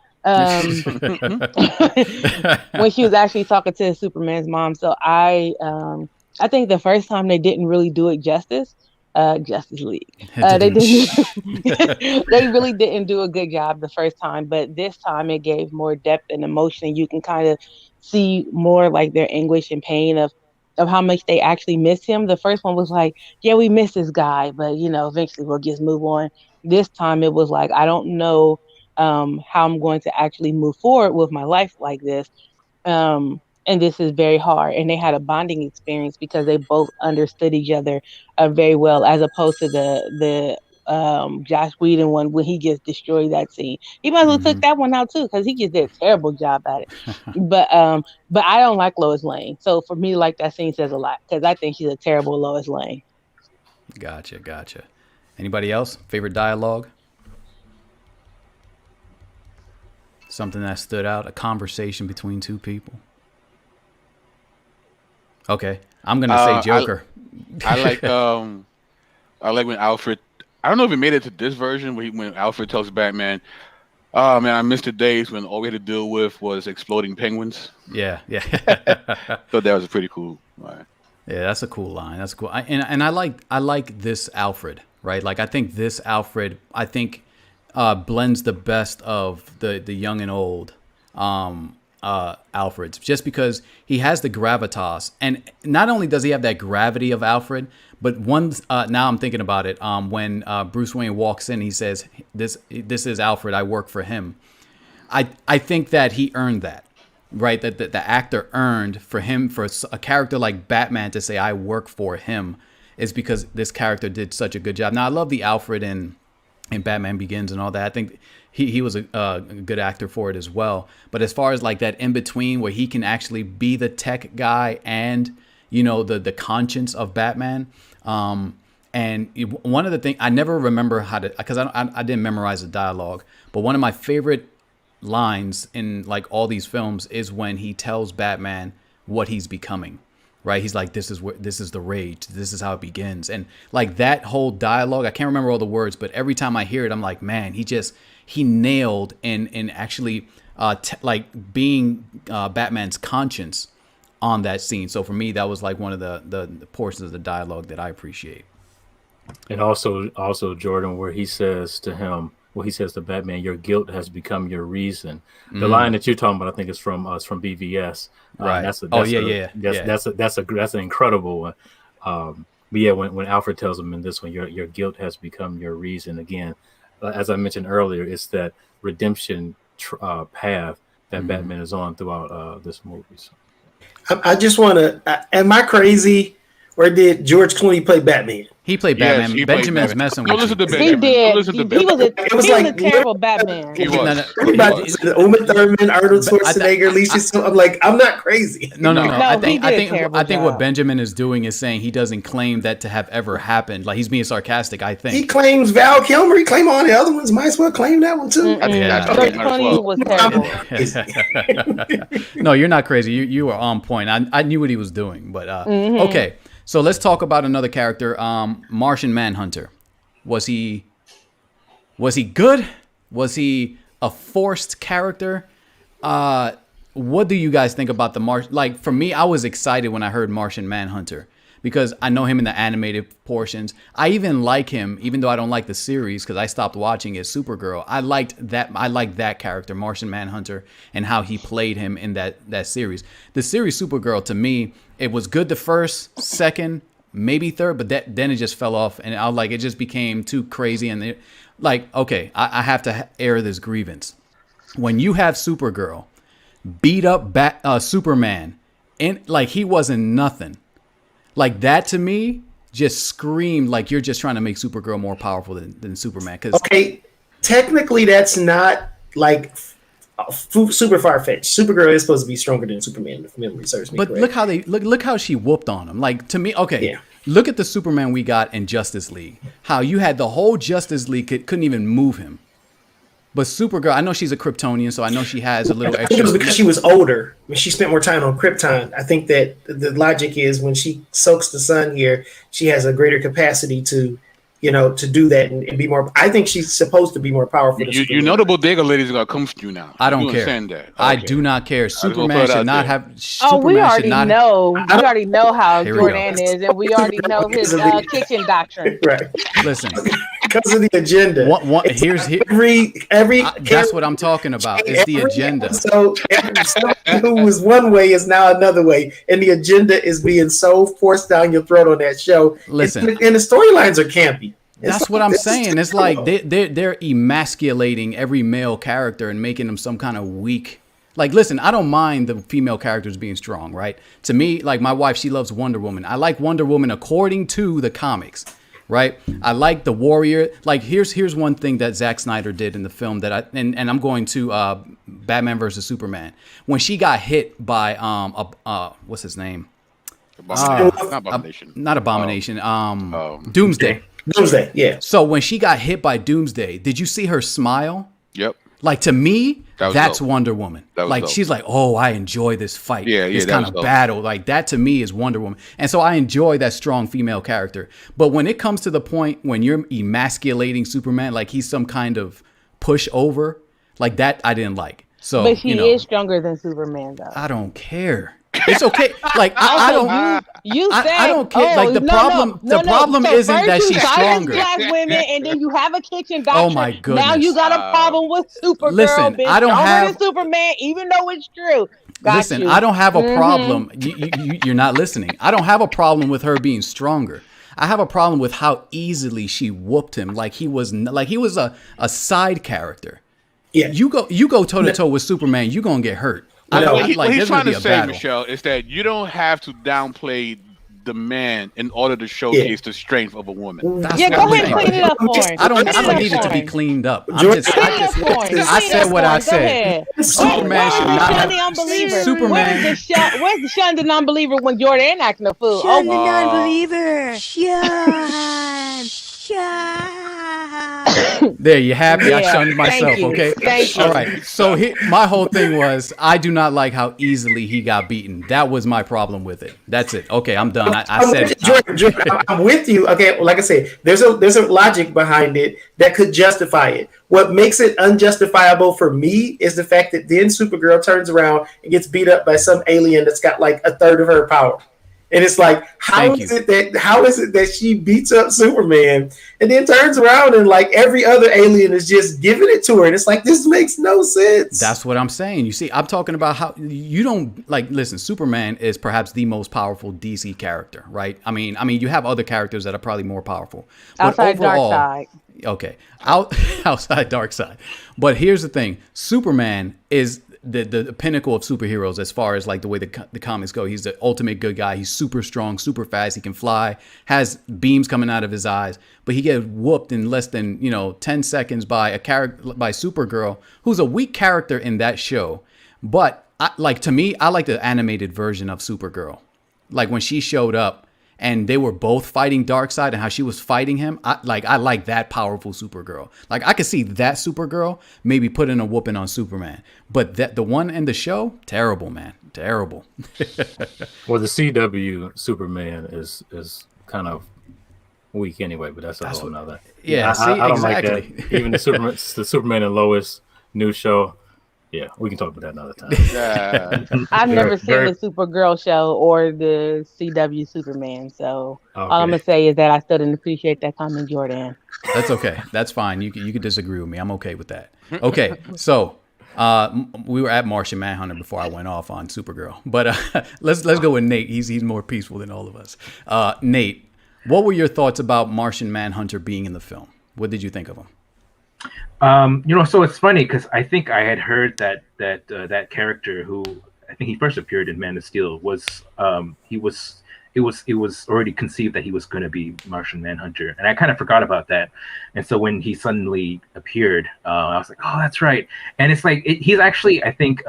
When she was actually talking to Superman's mom. So I think the first time they didn't really do it justice. Justice League. They didn't. They really didn't do a good job the first time, but this time it gave more depth and emotion. You can kind of see more like their anguish and pain of how much they actually miss him. The first one was like, yeah, we miss this guy, but eventually we'll just move on. This time it was like, I don't know how I'm going to actually move forward with my life like this. And this is very hard. And they had a bonding experience because they both understood each other very well, as opposed to the Josh Whedon one when he just destroyed that scene. He might as well took that one out too, because he just did a terrible job at it. But I don't like Lois Lane. So for me, like, that scene says a lot, because I think she's a terrible Lois Lane. Gotcha. Anybody else? Favorite dialogue? Something that stood out? A conversation between two people? Okay, I'm gonna say Joker. I like when Alfred. I don't know if he made it to this version when Alfred tells Batman, "Oh man, I missed the days when all we had to deal with was exploding penguins." Yeah. So that was a pretty cool line. Yeah, that's a cool line. That's cool. And I like this Alfred, right? Like, I think this Alfred, blends the best of the young and old. Alfred's, just because he has the gravitas, and not only does he have that gravity of Alfred, but now I'm thinking about it, when Bruce Wayne walks in, he says, this is Alfred, I work for him. I think that he earned that, right? That the actor earned for a character like Batman to say I work for him, is because this character did such a good job. Now, I love the Alfred in Batman Begins and all that. I think he was a good actor for it as well. But as far as like that in between where he can actually be the tech guy and, the conscience of Batman. And one of the things, I never remember because I didn't memorize the dialogue, but one of my favorite lines in like all these films is when he tells Batman what he's becoming. Right, he's like, this is the rage. This is how it begins, and like that whole dialogue. I can't remember all the words, but every time I hear it, I'm like, man, he nailed in actually like being Batman's conscience on that scene. So for me, that was like one of the portions of the dialogue that I appreciate. And also Jordan, where he says to him, he says to Batman, "Your guilt has become your reason." The line that you're talking about, I think, is from BVS. Right. That's an incredible one. But yeah, when Alfred tells him in this one, your guilt has become your reason. Again, as I mentioned earlier, it's that redemption path that Batman is on throughout this movie. So. I just want to. Am I crazy, or did George Clooney play Batman? He played Batman. Yes, he Benjamin's played messing Batman. with you. He did. He was a terrible Batman. He was. Everybody said Uma Thurman, Arnold Schwarzenegger, Alicia Silver. I'm like, I'm not crazy. No. I think job. what Benjamin is doing is saying he doesn't claim that to have ever happened. Like, he's being sarcastic, I think. He claims Val Kilmer. He claimed all the other ones. Might as well claim that one too. George Clooney was terrible. No, you're not crazy. You were on point. I knew what he was doing, but okay. So let's talk about another character, Martian Manhunter. Was he good? Was he a forced character? What do you guys think about the Martian? Like, for me, I was excited when I heard Martian Manhunter because I know him in the animated portions. I even like him, even though I don't like the series because I stopped watching it, Supergirl. I liked that character, Martian Manhunter, and how he played him in that series. The series Supergirl, to me, it was good the first, second, maybe third, but then it just fell off, and I was like, it just became too crazy. And okay, I have to air this grievance. When you have Supergirl beat up Superman, and like he wasn't nothing, like that to me just screamed like you're just trying to make Supergirl more powerful than Superman. Okay, technically that's not like super far-fetched. Supergirl is supposed to be stronger than Superman, if memory serves me correct. Look how she whooped on him. Like, to me, okay. Yeah. Look at the Superman we got in Justice League. How you had the whole Justice League couldn't even move him. But Supergirl, I know she's a Kryptonian, so I know she has a little I think extra. it was because she was older. When she spent more time on Krypton, I think that the logic is when she soaks the sun here, she has a greater capacity to, to do that and be more. I think she's supposed to be more powerful. You know the bodega ladies are gonna come for you now. I don't care. That. Okay. I do not care. Superman should not have. We already know. We already know how Jordan is, and we already know his kitchen doctrine. Right. Listen, because of the agenda. Every that's what I'm talking about. Is the agenda. So who was one way is now another way, and the agenda is being so forced down your throat on that show. Listen, and the storylines are campy. That's what I'm saying. It's like they're emasculating every male character and making them some kind of weak. Like, listen, I don't mind the female characters being strong, right? To me, like my wife, she loves Wonder Woman. I like Wonder Woman according to the comics, right? I like the Warrior. Like, here's one thing that Zack Snyder did in the film that and I'm going to Batman versus Superman. When she got hit by what's his name? Not Abomination. Not Abomination. Doomsday. Doomsday, yeah. So when she got hit by Doomsday, did you see her smile? Yep. Like, to me, that's dope. Wonder Woman. Like, dope. She's like, oh, I enjoy this fight. Yeah, this kind of battle. Like, that to me is Wonder Woman. And so I enjoy that strong female character. But when it comes to the point when you're emasculating Superman, like he's some kind of pushover, like that I didn't like. So, but she is stronger than Superman, though. I don't care. It's okay. Like I don't. You said I don't care. Like the problem. The problem isn't that she's stronger. Black women, and then you have a kitchen doctor. Oh my goodness. Now you got a problem with Supergirl. Listen, being I don't have Superman, even though it's true. Listen, I don't have a problem. You're not listening. I don't have a problem with her being stronger. I have a problem with how easily she whooped him. Like he was a side character. Yeah. You go toe to toe with Superman, you're gonna get hurt. What he's trying to say, Michelle, is that you don't have to downplay the man in order to showcase the strength of a woman. Go ahead and clean it up for him. I don't need it to be cleaned up. I said what I said. Superman should not have. Superman. Where's the Shun the non-believer when Jordan acting a fool? Shun the non-believer. There, you happy? I shunned myself. Okay. Thank you. All right. So my whole thing was I do not like how easily he got beaten. That was my problem with it. That's it. Okay, I'm done. I said it. Jordan, I'm with you. Okay, like I said, there's a logic behind it that could justify it. What makes it unjustifiable for me is the fact that then Supergirl turns around and gets beat up by some alien that's got like a third of her power. And it's like, how is it that she beats up Superman and then turns around and like every other alien is just giving it to her? And it's like, this makes no sense. That's what I'm saying. You see, I'm talking about how you don't like, listen, Superman is perhaps the most powerful DC character, right? I mean, you have other characters that are probably more powerful. Outside Darkseid. Okay. Outside Darkseid. But here's the thing. Superman is the pinnacle of superheroes as far as like the way the comics go. He's the ultimate good guy. He's super strong, super fast. He can fly, has beams coming out of his eyes, but he gets whooped in less than 10 seconds by Supergirl, who's a weak character in that show. But to me, I like the animated version of Supergirl. Like when she showed up and they were both fighting Darkseid and how she was fighting him. I like that powerful Supergirl. Like I could see that Supergirl maybe putting a whooping on Superman. But the one in the show, terrible, man. Terrible. Well, the CW Superman is kind of weak anyway, but that's whole nother. Yeah, I don't exactly. like that. Even the Superman and Lois new show. Yeah, we can talk about that another time. Yeah. I've never seen the Supergirl show or the CW Superman, so all I'm gonna say is that I still didn't appreciate that comment, Jordan. That's okay. That's fine. You can disagree with me. I'm okay with that. Okay, so we were at Martian Manhunter before I went off on Supergirl, but let's go with Nate. He's more peaceful than all of us. Nate, what were your thoughts about Martian Manhunter being in the film? What did you think of him? So it's funny because I think I had heard that character who I think he first appeared in Man of Steel it was already conceived that he was going to be Martian Manhunter, and I kind of forgot about that. And so when he suddenly appeared, I was like, oh, that's right. And it's like he's actually, I think,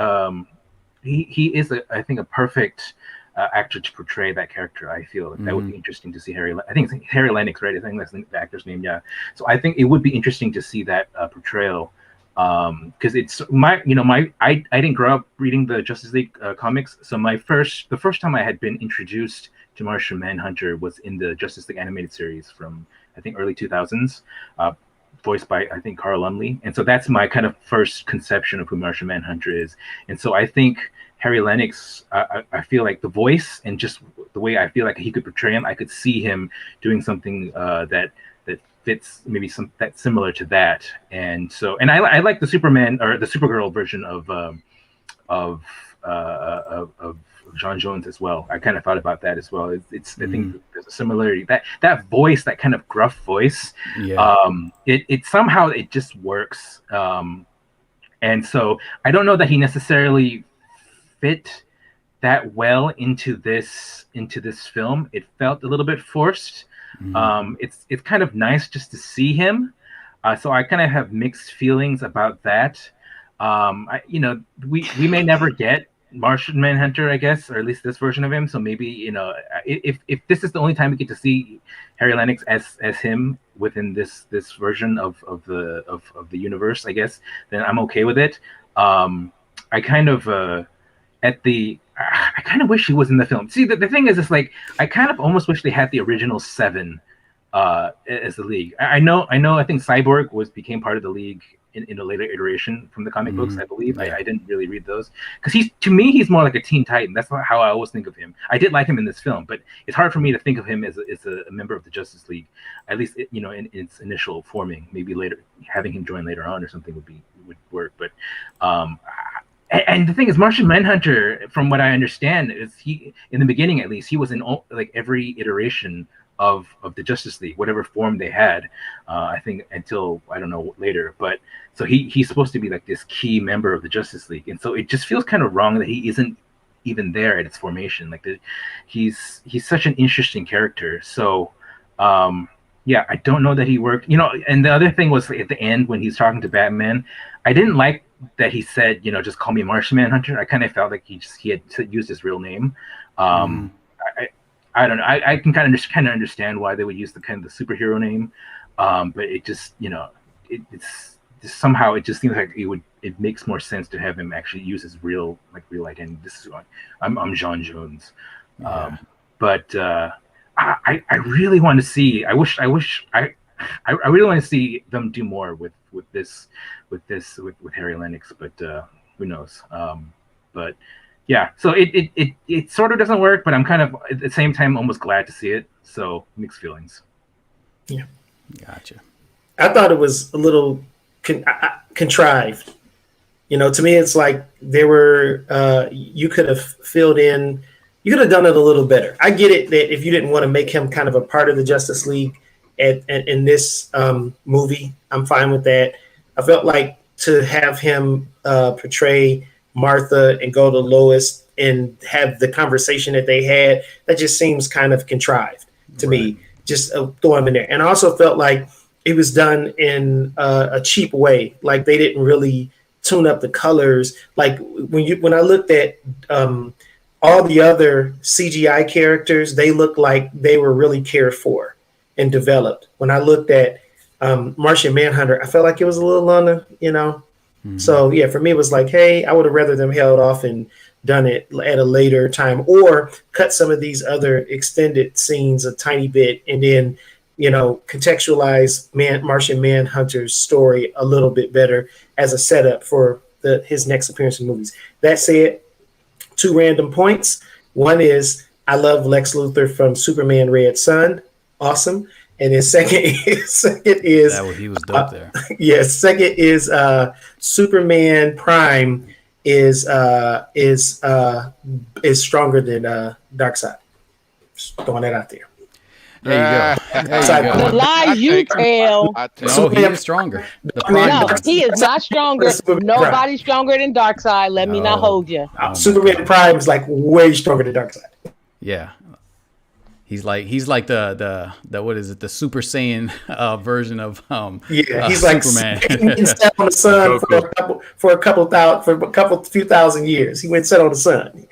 he is a perfect actor to portray that character. I feel that would be interesting to see I think it's Harry Lennox, right? I think that's the actor's name. Yeah. So I think it would be interesting to see that portrayal. Because it's I didn't grow up reading the Justice League comics, so the first time I had been introduced to Martian Manhunter was in the Justice League animated series from I think early 2000s, voiced by I think Carl Lumley, and so that's my kind of first conception of who Martian Manhunter is. And so I think Harry Lennox, I feel like the voice and just the way I feel like he could portray him, I could see him doing something that fits maybe that's similar to that. And so, and I like the Superman or the Supergirl version of John Jones as well. I kind of thought about that as well. It's I think there's a similarity, that voice, that kind of gruff voice. Yeah. It somehow it just works. And so I don't know that he necessarily fit that well into this film. It felt a little bit forced. It's kind of nice just to see him. So I kind of have mixed feelings about that. We may never get Martian Manhunter, I guess, or at least this version of him. So maybe, if this is the only time we get to see Harry Lennox as him within this version of the universe, I guess, then I'm okay with it. I kind of wish he was in the film. See, the thing is, it's like I kind of almost wish they had the original 7 as the League. I think Cyborg became part of the League in a later iteration from the comic books, I believe. I didn't really read those because to me he's more like a Teen Titan. That's not how I always think of him. I did like him in this film, but it's hard for me to think of him as a member of the Justice League, at least in its initial forming. Maybe later having him join later on or something would work. But and the thing is, Martian Manhunter, from what I understand, is he in the beginning at least he was in like every iteration of the Justice League, whatever form they had, I think until I don't know later. But so he's supposed to be like this key member of the Justice League, and so it just feels kind of wrong that he isn't even there at its formation. Like he's such an interesting character. So yeah, I don't know that he worked. And the other thing was at the end when he's talking to Batman, I didn't like that he said, just call me Martian Manhunter. I kind of felt like he had used his real name. I don't know. I can kind of understand why they would use the kind of the superhero name, but it just it's just somehow it just seems like it makes more sense to have him actually use his real identity. This is I'm John Jones, but I really want to see. I really want to see them do more with Harry Lennox, but who knows? But. Yeah, so it sort of doesn't work, but I'm kind of at the same time almost glad to see it. So mixed feelings. Yeah, gotcha. I thought it was a little contrived. To me, it's like there were you could have filled in, you could have done it a little better. I get it that if you didn't want to make him kind of a part of the Justice League in this movie, I'm fine with that. I felt like to have him portray Martha and go to Lois and have the conversation that they had, that just seems kind of contrived to me, just throw him in there. And I also felt like it was done in a cheap way. Like they didn't really tune up the colors. Like when I looked at all the other CGI characters, they looked like they were really cared for and developed. When I looked at Martian Manhunter, I felt like it was a little on the, So yeah, for me it was like, hey, I would have rather them held off and done it at a later time, or cut some of these other extended scenes a tiny bit, and then contextualize Martian Manhunter's story a little bit better as a setup for his next appearance in movies. That said, 2 random points. One is I love Lex Luthor from Superman Red Son, awesome. And then second is he was dope there. Yes, second is Superman Prime is stronger than Darkseid. Just throwing that out there. There you go. The lies you tell. No, he is stronger. No, he is not stronger. Nobody's stronger than Darkseid. Let me not hold you. Superman Prime is like way stronger than Darkseid. Yeah. He's like the what is it, the Super Saiyan version of he's like Superman. He sat on the sun for a couple few thousand years. He went and sat on the sun.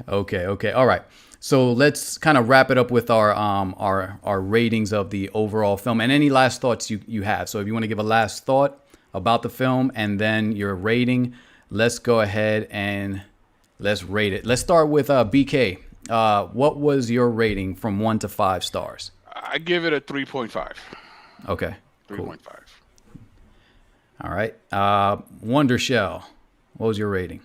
Okay. All right. So let's kind of wrap it up with our ratings of the overall film and any last thoughts you have. So if you want to give a last thought about the film and then your rating, let's go ahead and let's rate it. Let's start with BK. What was your rating from 1 to 5 stars? I give it a 3.5. Okay. 3.5. Cool. All right. Wonder Shell, what was your rating?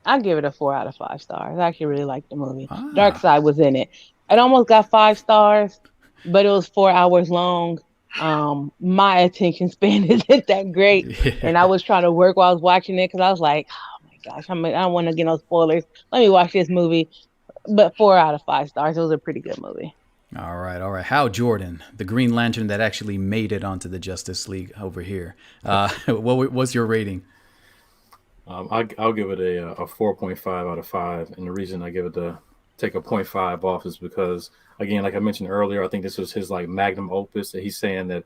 I give it a 4 out of 5 stars. I actually really liked the movie. Darkseid was in it. It almost got 5 stars, but it was 4 hours long. My attention span isn't that great, and I was trying to work while I was watching it because I was like, "Oh my gosh, I don't want to get no spoilers. Let me watch this movie." But 4 out of 5 stars. It was a pretty good movie. All right. Hal Jordan, the Green Lantern that actually made it onto the Justice League over here. What's your rating? I'll give it a 4.5 out of 5, and the reason I give it take a 0.5 off is because, again, like I mentioned earlier, I think this was his like magnum opus. That he's saying that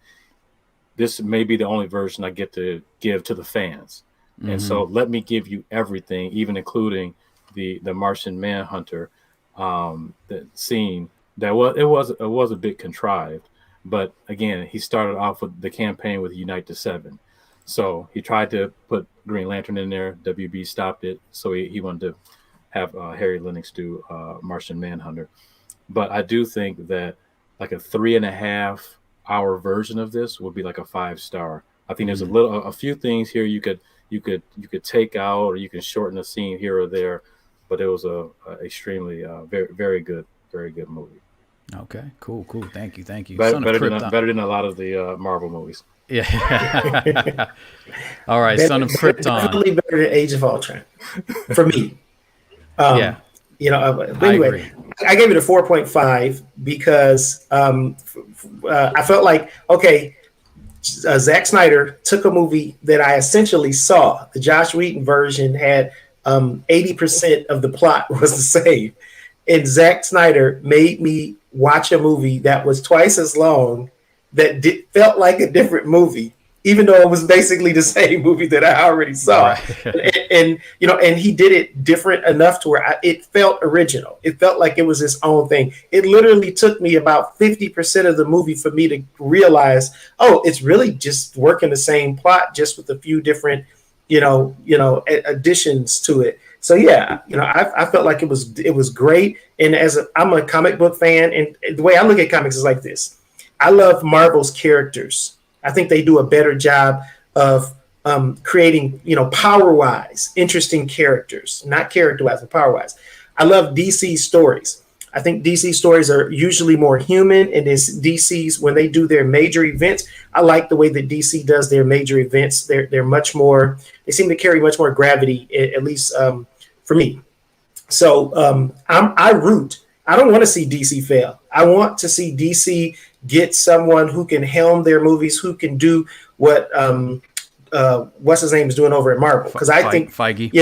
this may be the only version I get to give to the fans, and so let me give you everything, even including the Martian Manhunter the scene. That was a bit contrived, but again, he started off with the campaign with Unite the Seven. So he tried to put Green Lantern in there. WB stopped it. So he wanted to have Harry Lennox do Martian Manhunter. But I do think that like a 3.5 hour version of this would be like a 5-star. I think there's a few things here you could take out, or you can shorten a scene here or there. But it was a extremely very good movie. Okay, cool. Thank you. Better than a lot of the Marvel movies. Yeah. All right, Son of Krypton. Definitely better than Age of Ultron for me. Yeah. But anyway, I gave it a 4.5 because I felt like, okay, Zack Snyder took a movie that I essentially saw. The Joss Whedon version had 80% of the plot was the same. And Zack Snyder made me watch a movie that was twice as long that felt like a different movie, even though it was basically the same movie that I already saw. Right. and he did it different enough to where it felt original. It felt like it was its own thing. It literally took me about 50% of the movie for me to realize, oh, it's really just working the same plot, just with a few different, additions to it. So yeah, I felt like it was great. And I'm a comic book fan, and the way I look at comics is like this. I love Marvel's characters. I think they do a better job of creating, power-wise, interesting characters, not character-wise, but power-wise. I love DC stories. I think DC stories are usually more human, and it's DC's when they do their major events. I like the way that DC does their major events. They're much more. They seem to carry much more gravity, at least for me. So I root. I don't want to see DC fail. I want to see DC get someone who can helm their movies, who can do what what's his name is doing over at Marvel. Because I think Feige,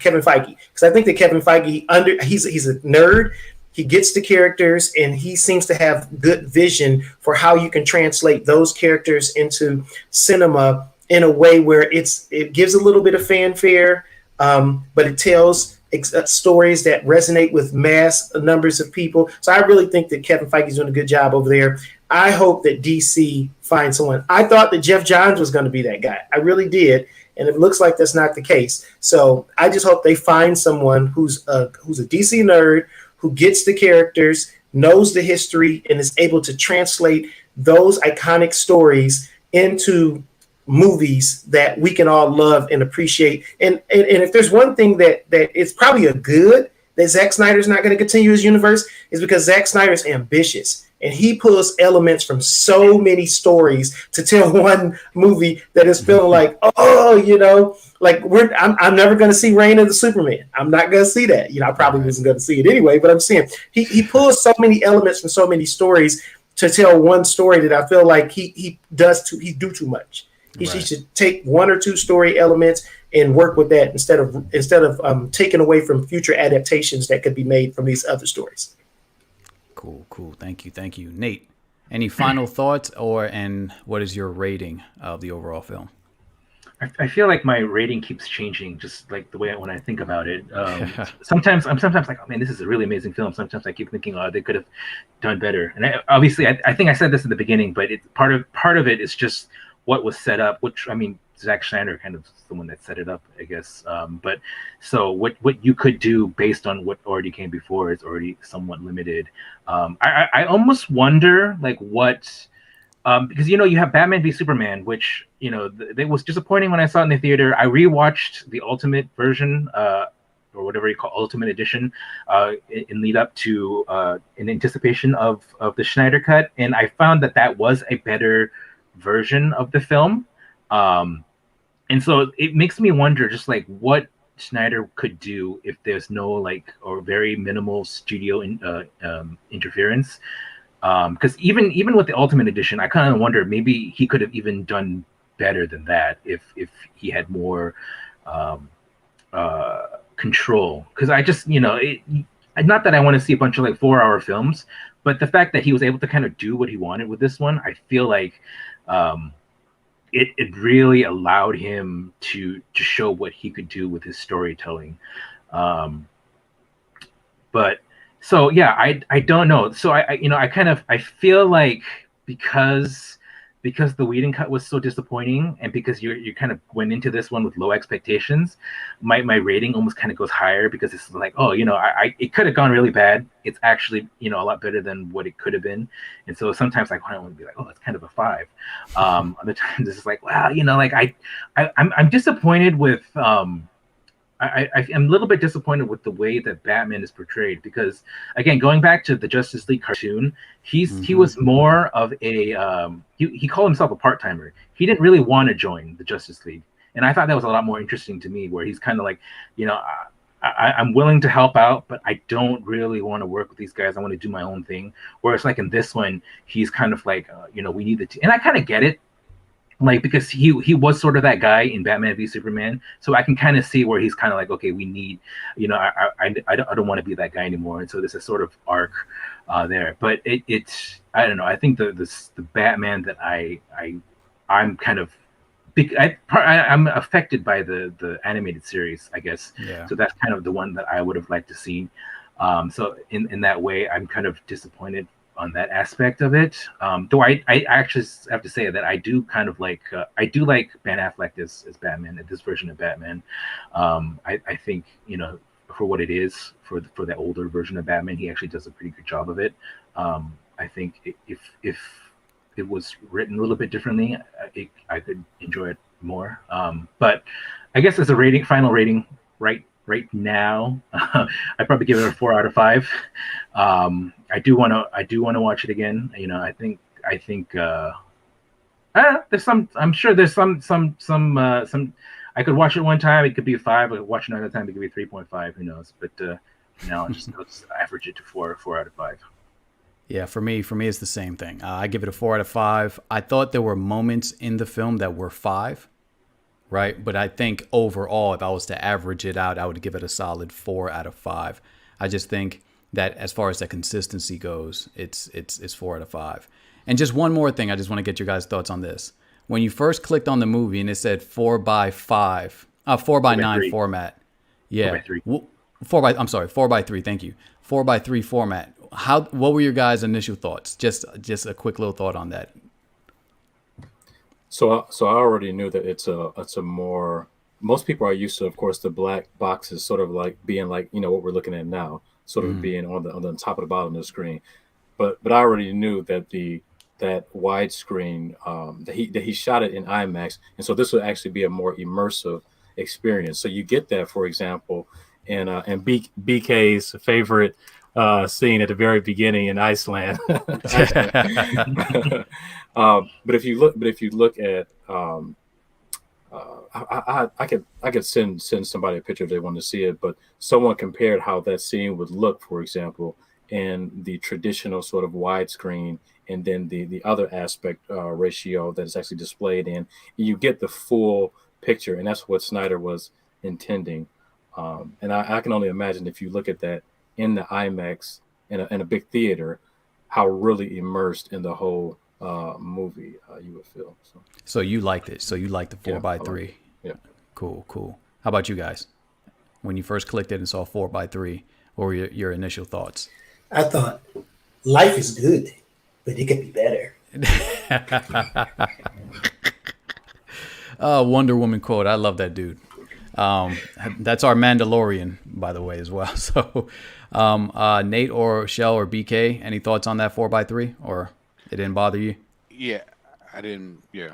Kevin Feige. Because I think that Kevin Feige he's a nerd. He gets the characters, and he seems to have good vision for how you can translate those characters into cinema in a way where it gives a little bit of fanfare, but it tells stories that resonate with mass numbers of people. So I really think that Kevin Feige is doing a good job over there. I hope that DC finds someone. I thought that Jeff Johns was going to be that guy. I really did. And it looks like that's not the case. So I just hope they find someone who's a DC nerd, who gets the characters, knows the history, and is able to translate those iconic stories into movies that we can all love and appreciate. And if there's one thing that it's probably a good that Zack Snyder's not going to continue his universe, is because Zack Snyder's ambitious. And he pulls elements from so many stories to tell one movie that is feeling like, I'm never going to see Reign of the Superman. I'm not going to see that. I probably wasn't going to see it anyway, but I'm saying he pulls so many elements from so many stories to tell one story that I feel like he do too much. He should take one or two story elements and work with that instead of taking away from future adaptations that could be made from these other stories. Cool. Thank you. Nate, any final thoughts and what is your rating of the overall film? I feel like my rating keeps changing, just like the way when I think about it. Sometimes I'm like, oh man, this is a really amazing film. Sometimes I keep thinking, oh, they could have done better. And I think I said this in the beginning, but part of it is just what was set up. Which I mean, Zack Snyder kind of is the one that set it up, I guess. But so what you could do based on what already came before is already somewhat limited. I almost wonder like what. Because you have Batman v Superman, which it was disappointing when I saw it in the theater. I rewatched the Ultimate version, or whatever you call Ultimate Edition, in lead up to in anticipation of the Snyder Cut, and I found that was a better version of the film. And so it makes me wonder, just like what Snyder could do if there's no or very minimal studio interference. Because even with the Ultimate Edition, I kind of wonder maybe he could have even done better than that if he had more control. Because I just not that I want to see a bunch of 4-hour films, but the fact that he was able to kind of do what he wanted with this one, I feel like it really allowed him to show what he could do with his storytelling. But so yeah, I don't know. So I feel like because the Whedon cut was so disappointing, and because you kind of went into this one with low expectations, my rating almost kind of goes higher, because it's like, oh, it could have gone really bad. It's actually a lot better than what it could have been. And so sometimes I want to be like, oh, it's kind of a 5. Other times it's like, wow, I'm disappointed with I'm a little bit disappointed with the way that Batman is portrayed, because again, going back to the Justice League cartoon, he was more of a he called himself a part-timer. He didn't really want to join the Justice League, and I thought that was a lot more interesting to me, where he's kind of like, I'm willing to help out, but I don't really want to work with these guys. I want to do my own thing. Whereas like in this one, he's kind of like, we need the team, and I kind of get it. Because he was sort of that guy in Batman v Superman, so I can kind of see where he's kind of like, okay, we need, I don't want to be that guy anymore, and so there's a sort of arc there. But it's I don't know. I think the Batman that I'm kind of I'm affected by the animated series, I guess. Yeah. So that's kind of the one that I would have liked to see. So in that way, I'm kind of disappointed on that aspect of it. Though I actually have to say that I do kind of like Ben Affleck as Batman, this version of Batman. I think for what it is, for that older version of Batman, he actually does a pretty good job of it. I think if it was written a little bit differently, I could enjoy it more. But I guess as a final rating, right now, I'd probably give it a 4 out of 5. I do want to watch it again. I think there's some. I'm sure there's some. I could watch it one time, it could be a 5. I could watch another time, it could be 3.5. Who knows? But I'll just average it to 4 out of 5. Yeah, for me, it's the same thing. I give it a 4 out of 5. I thought there were moments in the film that were 5. Right. But I think overall, if I was to average it out, I would give it a solid 4 out of 5. I just think that as far as the consistency goes, it's 4 out of 5. And just one more thing, I just want to get your guys' thoughts on this. When you first clicked on the movie and it said 4:9 format. Yeah. 4:3. Thank you. 4:3 format. What were your guys' initial thoughts? Just a quick little thought on that. So I already knew that it's a more, most people are used to, of course, the black boxes sort of like being like, what we're looking at now, sort of being on the top of the bottom of the screen. But I already knew that that widescreen, that he shot it in IMAX, and so this would actually be a more immersive experience. So you get that, for example, in BK's favorite scene at the very beginning in Iceland. But if you look at, I could send somebody a picture if they want to see it. But someone compared how that scene would look, for example, in the traditional sort of widescreen, and then the other aspect ratio that is actually displayed in. You get the full picture, and that's what Snyder was intending. And I can only imagine, if you look at that in the IMAX in a big theater, how really immersed in the whole movie you would feel. So you liked it. So you liked the 4:3. Yeah. Cool. How about you guys? When you first clicked it and saw 4x3, what were your initial thoughts? I thought life is good, but it could be better. Wonder Woman quote. I love that dude. That's our Mandalorian, by the way, as well. So, Nate or Shell or BK, any thoughts on that 4x3, or it didn't bother you? Yeah, I didn't. Yeah.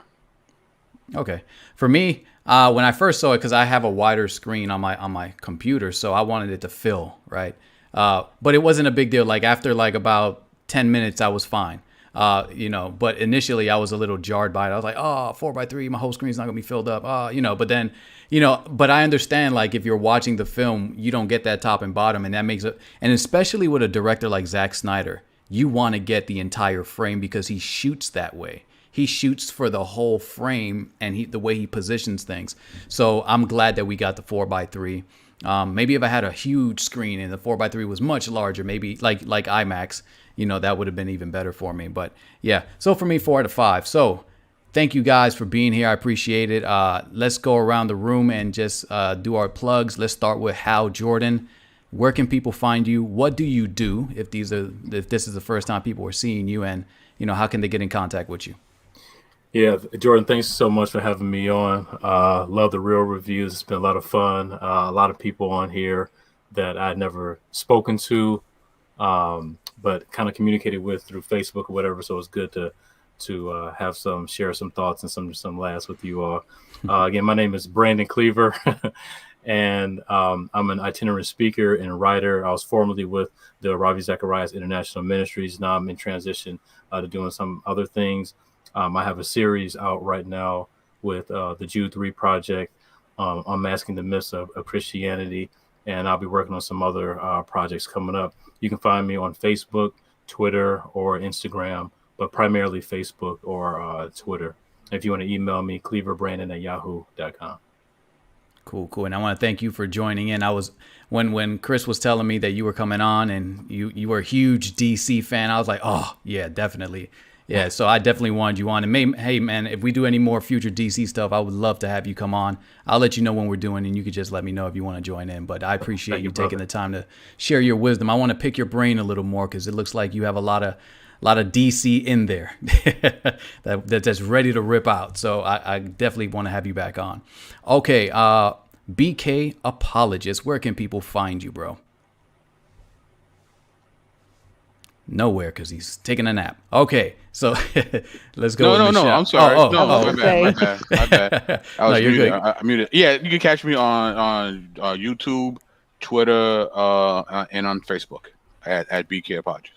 Okay. For me, when I first saw it, because I have a wider screen on my computer, so I wanted it to fill, right? But it wasn't a big deal. Like after like about 10 minutes, I was fine. But initially I was a little jarred by it. I was like, oh, 4x3, my whole screen's not gonna be filled up. But then, but I understand, like, if you're watching the film, you don't get that top and bottom, and that makes it, and especially with a director like Zack Snyder, you want to get the entire frame because he shoots that way. He shoots for the whole frame and the way he positions things. So I'm glad that we got the 4x3. Maybe if I had a huge screen and the 4x3 was much larger, maybe like IMAX, that would have been even better for me. But yeah, so for me, 4 out of 5. So thank you guys for being here. I appreciate it. Let's go around the room and just do our plugs. Let's start with Hal Jordan. Where can people find you? What do you do if this is the first time people are seeing you, and how can they get in contact with you? Yeah, Jordan, thanks so much for having me on. Love the Real Reviews. It's been a lot of fun. A lot of people on here that I'd never spoken to, but kind of communicated with through Facebook or whatever. So it's good to have share some thoughts and some laughs with you all. Again, my name is Brandon Cleaver, and I'm an itinerant speaker and writer. I was formerly with the Ravi Zacharias International Ministries. Now I'm in transition to doing some other things. I have a series out right now with the Jude 3 Project, Unmasking the Myths of Christianity, and I'll be working on some other projects coming up. You can find me on Facebook, Twitter, or Instagram, but primarily Facebook or Twitter. If you want to email me, cleaverbrandon@yahoo.com. Cool. And I want to thank you for joining in. I was when Chris was telling me that you were coming on and you were a huge DC fan, I was like, oh yeah, definitely. Yeah, so I definitely wanted you on. And hey, man, if we do any more future DC stuff, I would love to have you come on. I'll let you know when we're doing, and you could just let me know if you want to join in. But I appreciate you taking the time to share your wisdom. I want to pick your brain a little more because it looks like you have a lot of DC in there that's ready to rip out. So I definitely want to have you back on. Okay, BK Apologist, where can people find you, bro? Nowhere, because he's taking a nap. Okay, so let's go. No. I'm sorry. My bad. I was muted. I muted. Yeah, you can catch me on YouTube, Twitter, and on Facebook at BK Apologist.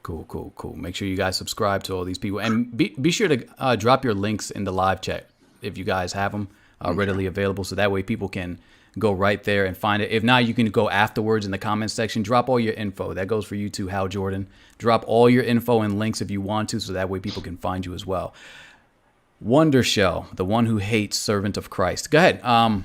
Cool. Make sure you guys subscribe to all these people, and be sure to drop your links in the live chat if you guys have them readily available, so that way people can go right there and find it. If not, you can go afterwards in the comments section. Drop all your info. That goes for you too, Hal Jordan. Drop all your info and links if you want to, so that way people can find you as well. Wonder Shell, the one who hates Servant of Christ. Go ahead. Wow,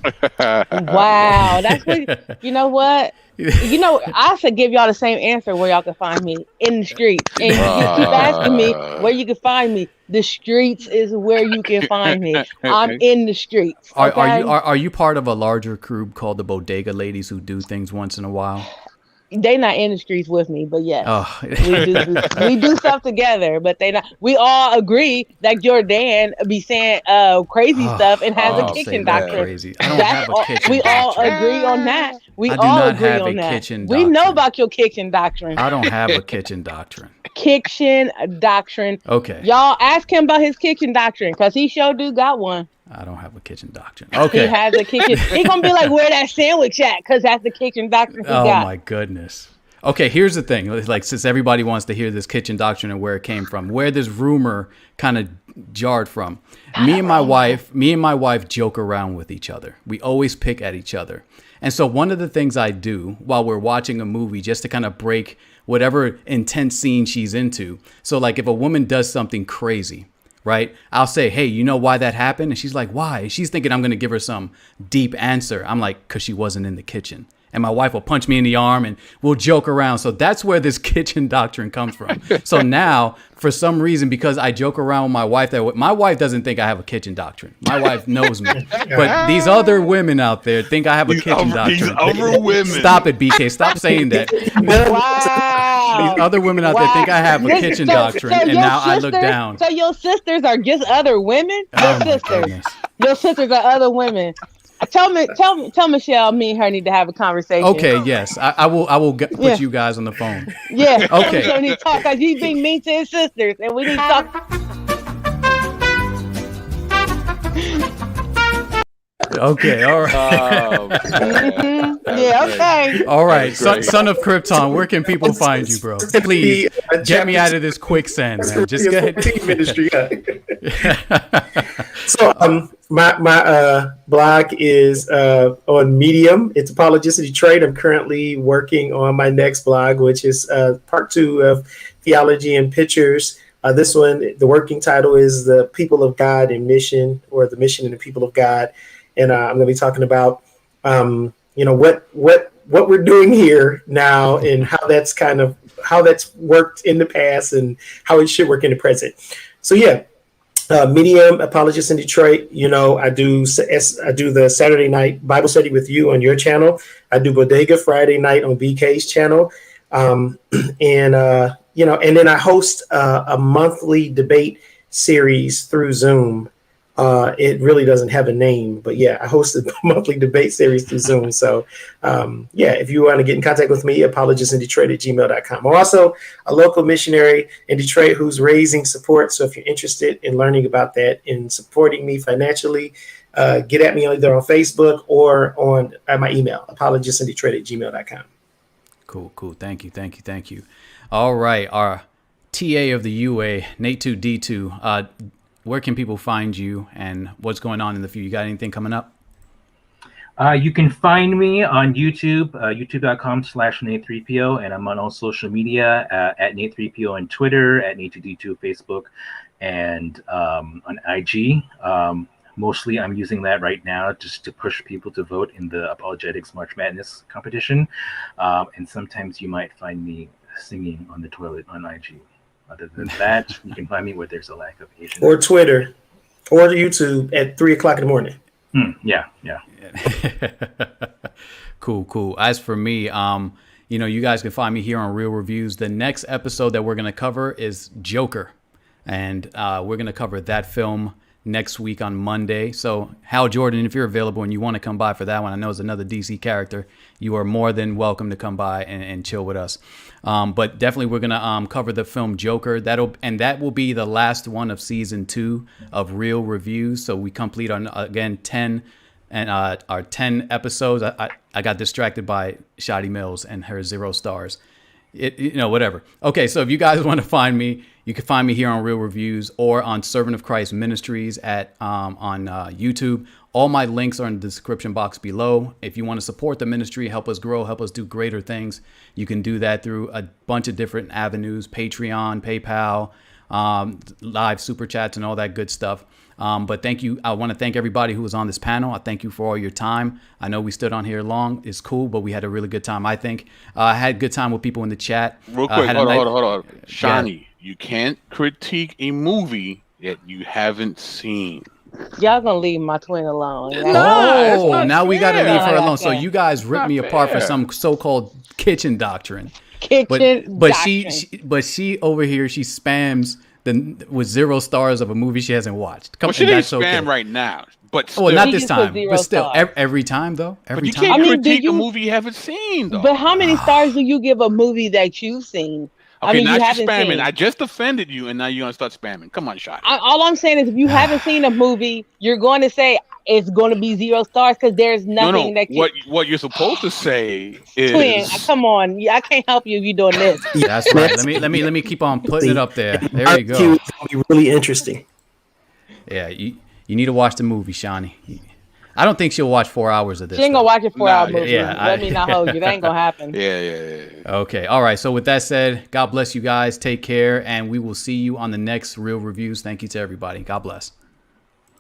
that's what. You know what? I should give y'all the same answer where y'all can find me in the streets. And you keep asking me where you can find me. The streets is where you can find me. I'm in the streets. Okay? Are you part of a larger crew called the Bodega Ladies who do things once in a while? They not in the streets with me, but yes, we do stuff together. But they not. We all agree that Jordan be saying crazy stuff and has a kitchen doctrine. Crazy. I don't have a kitchen we doctrine. all agree on that. We I do all not agree have on a that. kitchen We know doctrine. about your kitchen doctrine. I don't have a kitchen doctrine. Kitchen doctrine. Okay. Y'all ask him about his kitchen doctrine, because he sure do got one. I don't have a kitchen doctrine. Okay. He has a kitchen. He gonna be like, where that sandwich at? Because that's the kitchen doctrine he got. Oh my goodness. Okay, here's the thing. Like, since everybody wants to hear this kitchen doctrine and where it came from, where this rumor kind of jarred from. Me and my wife joke around with each other. We always pick at each other. And so one of the things I do while we're watching a movie, just to kind of break whatever intense scene she's into. So like if a woman does something crazy, right? I'll say, hey, you know why that happened? And she's like, why? She's thinking I'm going to give her some deep answer. I'm like, because she wasn't in the kitchen. and my wife will punch me in the arm and we'll joke around. So that's where this kitchen doctrine comes from. So now, for some reason, because I joke around with my wife, that my wife doesn't think I have a kitchen doctrine. My wife knows me. But these other women out there think I have a kitchen doctrine. These other women. Stop it, BK. Stop saying that. Wow. These other women out there think I have a kitchen doctrine, and now I look down. So your sisters are just other women? Your sisters. Your sisters are other women. Tell Michelle me and her need to have a conversation. Okay, yes. I will put you guys on the phone. Yeah. Okay. So we need to talk because he's being mean to his sisters, and we need to talk. Okay, all right. Yeah, okay. All right, son of Krypton, where can people find you, bro? Please get me out of this quicksand, man. Just go ahead. Ministry. So my blog is on Medium. It's Apologist of Detroit. I'm currently working on my next blog, which is part 2 of Theology and Pictures. This one, the working title is The People of God and Mission, or The Mission and the People of God. And I'm going to be talking about, what we're doing here now and how that's worked in the past and how it should work in the present. So yeah, Medium, Apologist in Detroit. I do the Saturday night Bible study with you on your channel. I do Bodega Friday night on BK's channel, and then I host a monthly debate series through Zoom. It really doesn't have a name, but yeah, I host a monthly debate series through Zoom. So if you want to get in contact with me, apologistindetroit@gmail.com. I'm also a local missionary in Detroit who's raising support. So if you're interested in learning about that and supporting me financially, get at me either on Facebook or at my email, apologistindetroit@gmail.com. Cool. Thank you. All right. Our TA of the UA, Nate2D2, where can people find you and what's going on in the future? You got anything coming up? You can find me on YouTube, youtube.com/Nate3PO, and I'm on all social media at Nate3PO on Twitter, at Nate2D2 Facebook, and on IG. Mostly I'm using that right now just to push people to vote in the Apologetics March Madness competition. And sometimes you might find me singing on the toilet on IG. Other than that, you can find me where there's a lack of Asian. Or Twitter, or YouTube at 3:00 in the morning. Yeah. Cool. As for me, you guys can find me here on Real Reviews. The next episode that we're going to cover is Joker. And we're going to cover that film next week on Monday. So Hal Jordan, if you're available and you want to come by for that one, I know it's another DC character, you are more than welcome to come by and chill with us. But definitely we're going to cover the film Joker. That will be the last one of season 2 of Real Reviews. So we complete on, again, 10 and our 10 episodes. I got distracted by Shoddy Mills and her 0 stars. Whatever. Okay, so if you guys want to find me, you can find me here on Real Reviews or on Servant of Christ Ministries on YouTube. All my links are in the description box below. If you want to support the ministry, help us grow, help us do greater things, you can do that through a bunch of different avenues: Patreon, PayPal, live super chats, and all that good stuff. But thank you. I want to thank everybody who was on this panel. I thank you for all your time. I know we stood on here long. It's cool, but we had a really good time, I think. I had a good time with people in the chat. Real quick, hold on. Shawnee, you can't critique a that you haven't seen. Y'all gonna leave my twin alone. Oh, now we gotta leave her alone. So you guys ripped me apart for some so-called kitchen doctrine. But she over here, she spams with 0 stars of a movie she hasn't watched. She didn't spam right now. But still. Oh, not this time. But still, every time though. Every time. You can't critique a movie you haven't seen though. But how many stars do you give a movie that you've seen? Okay, now you're spamming. I just offended you, and now you're gonna start spamming. Come on, Shot. All I'm saying is, if you haven't seen a movie, you're going to say it's going to be 0 stars because there's nothing that you. What you're supposed to say is. Twin, come on, I can't help you if you're doing this. That's right. Let me keep on putting it up there. There you go. It's gonna be really interesting. Yeah, you need to watch the movie, Shawnee. I don't think she'll watch 4 hours of this. She ain't gonna watch a 4-hour movie. Yeah, Let me not hold you. That ain't gonna happen. Yeah. Okay. All right. So with that said, God bless you guys. Take care, and we will see you on the next Real Reviews. Thank you to everybody. God bless.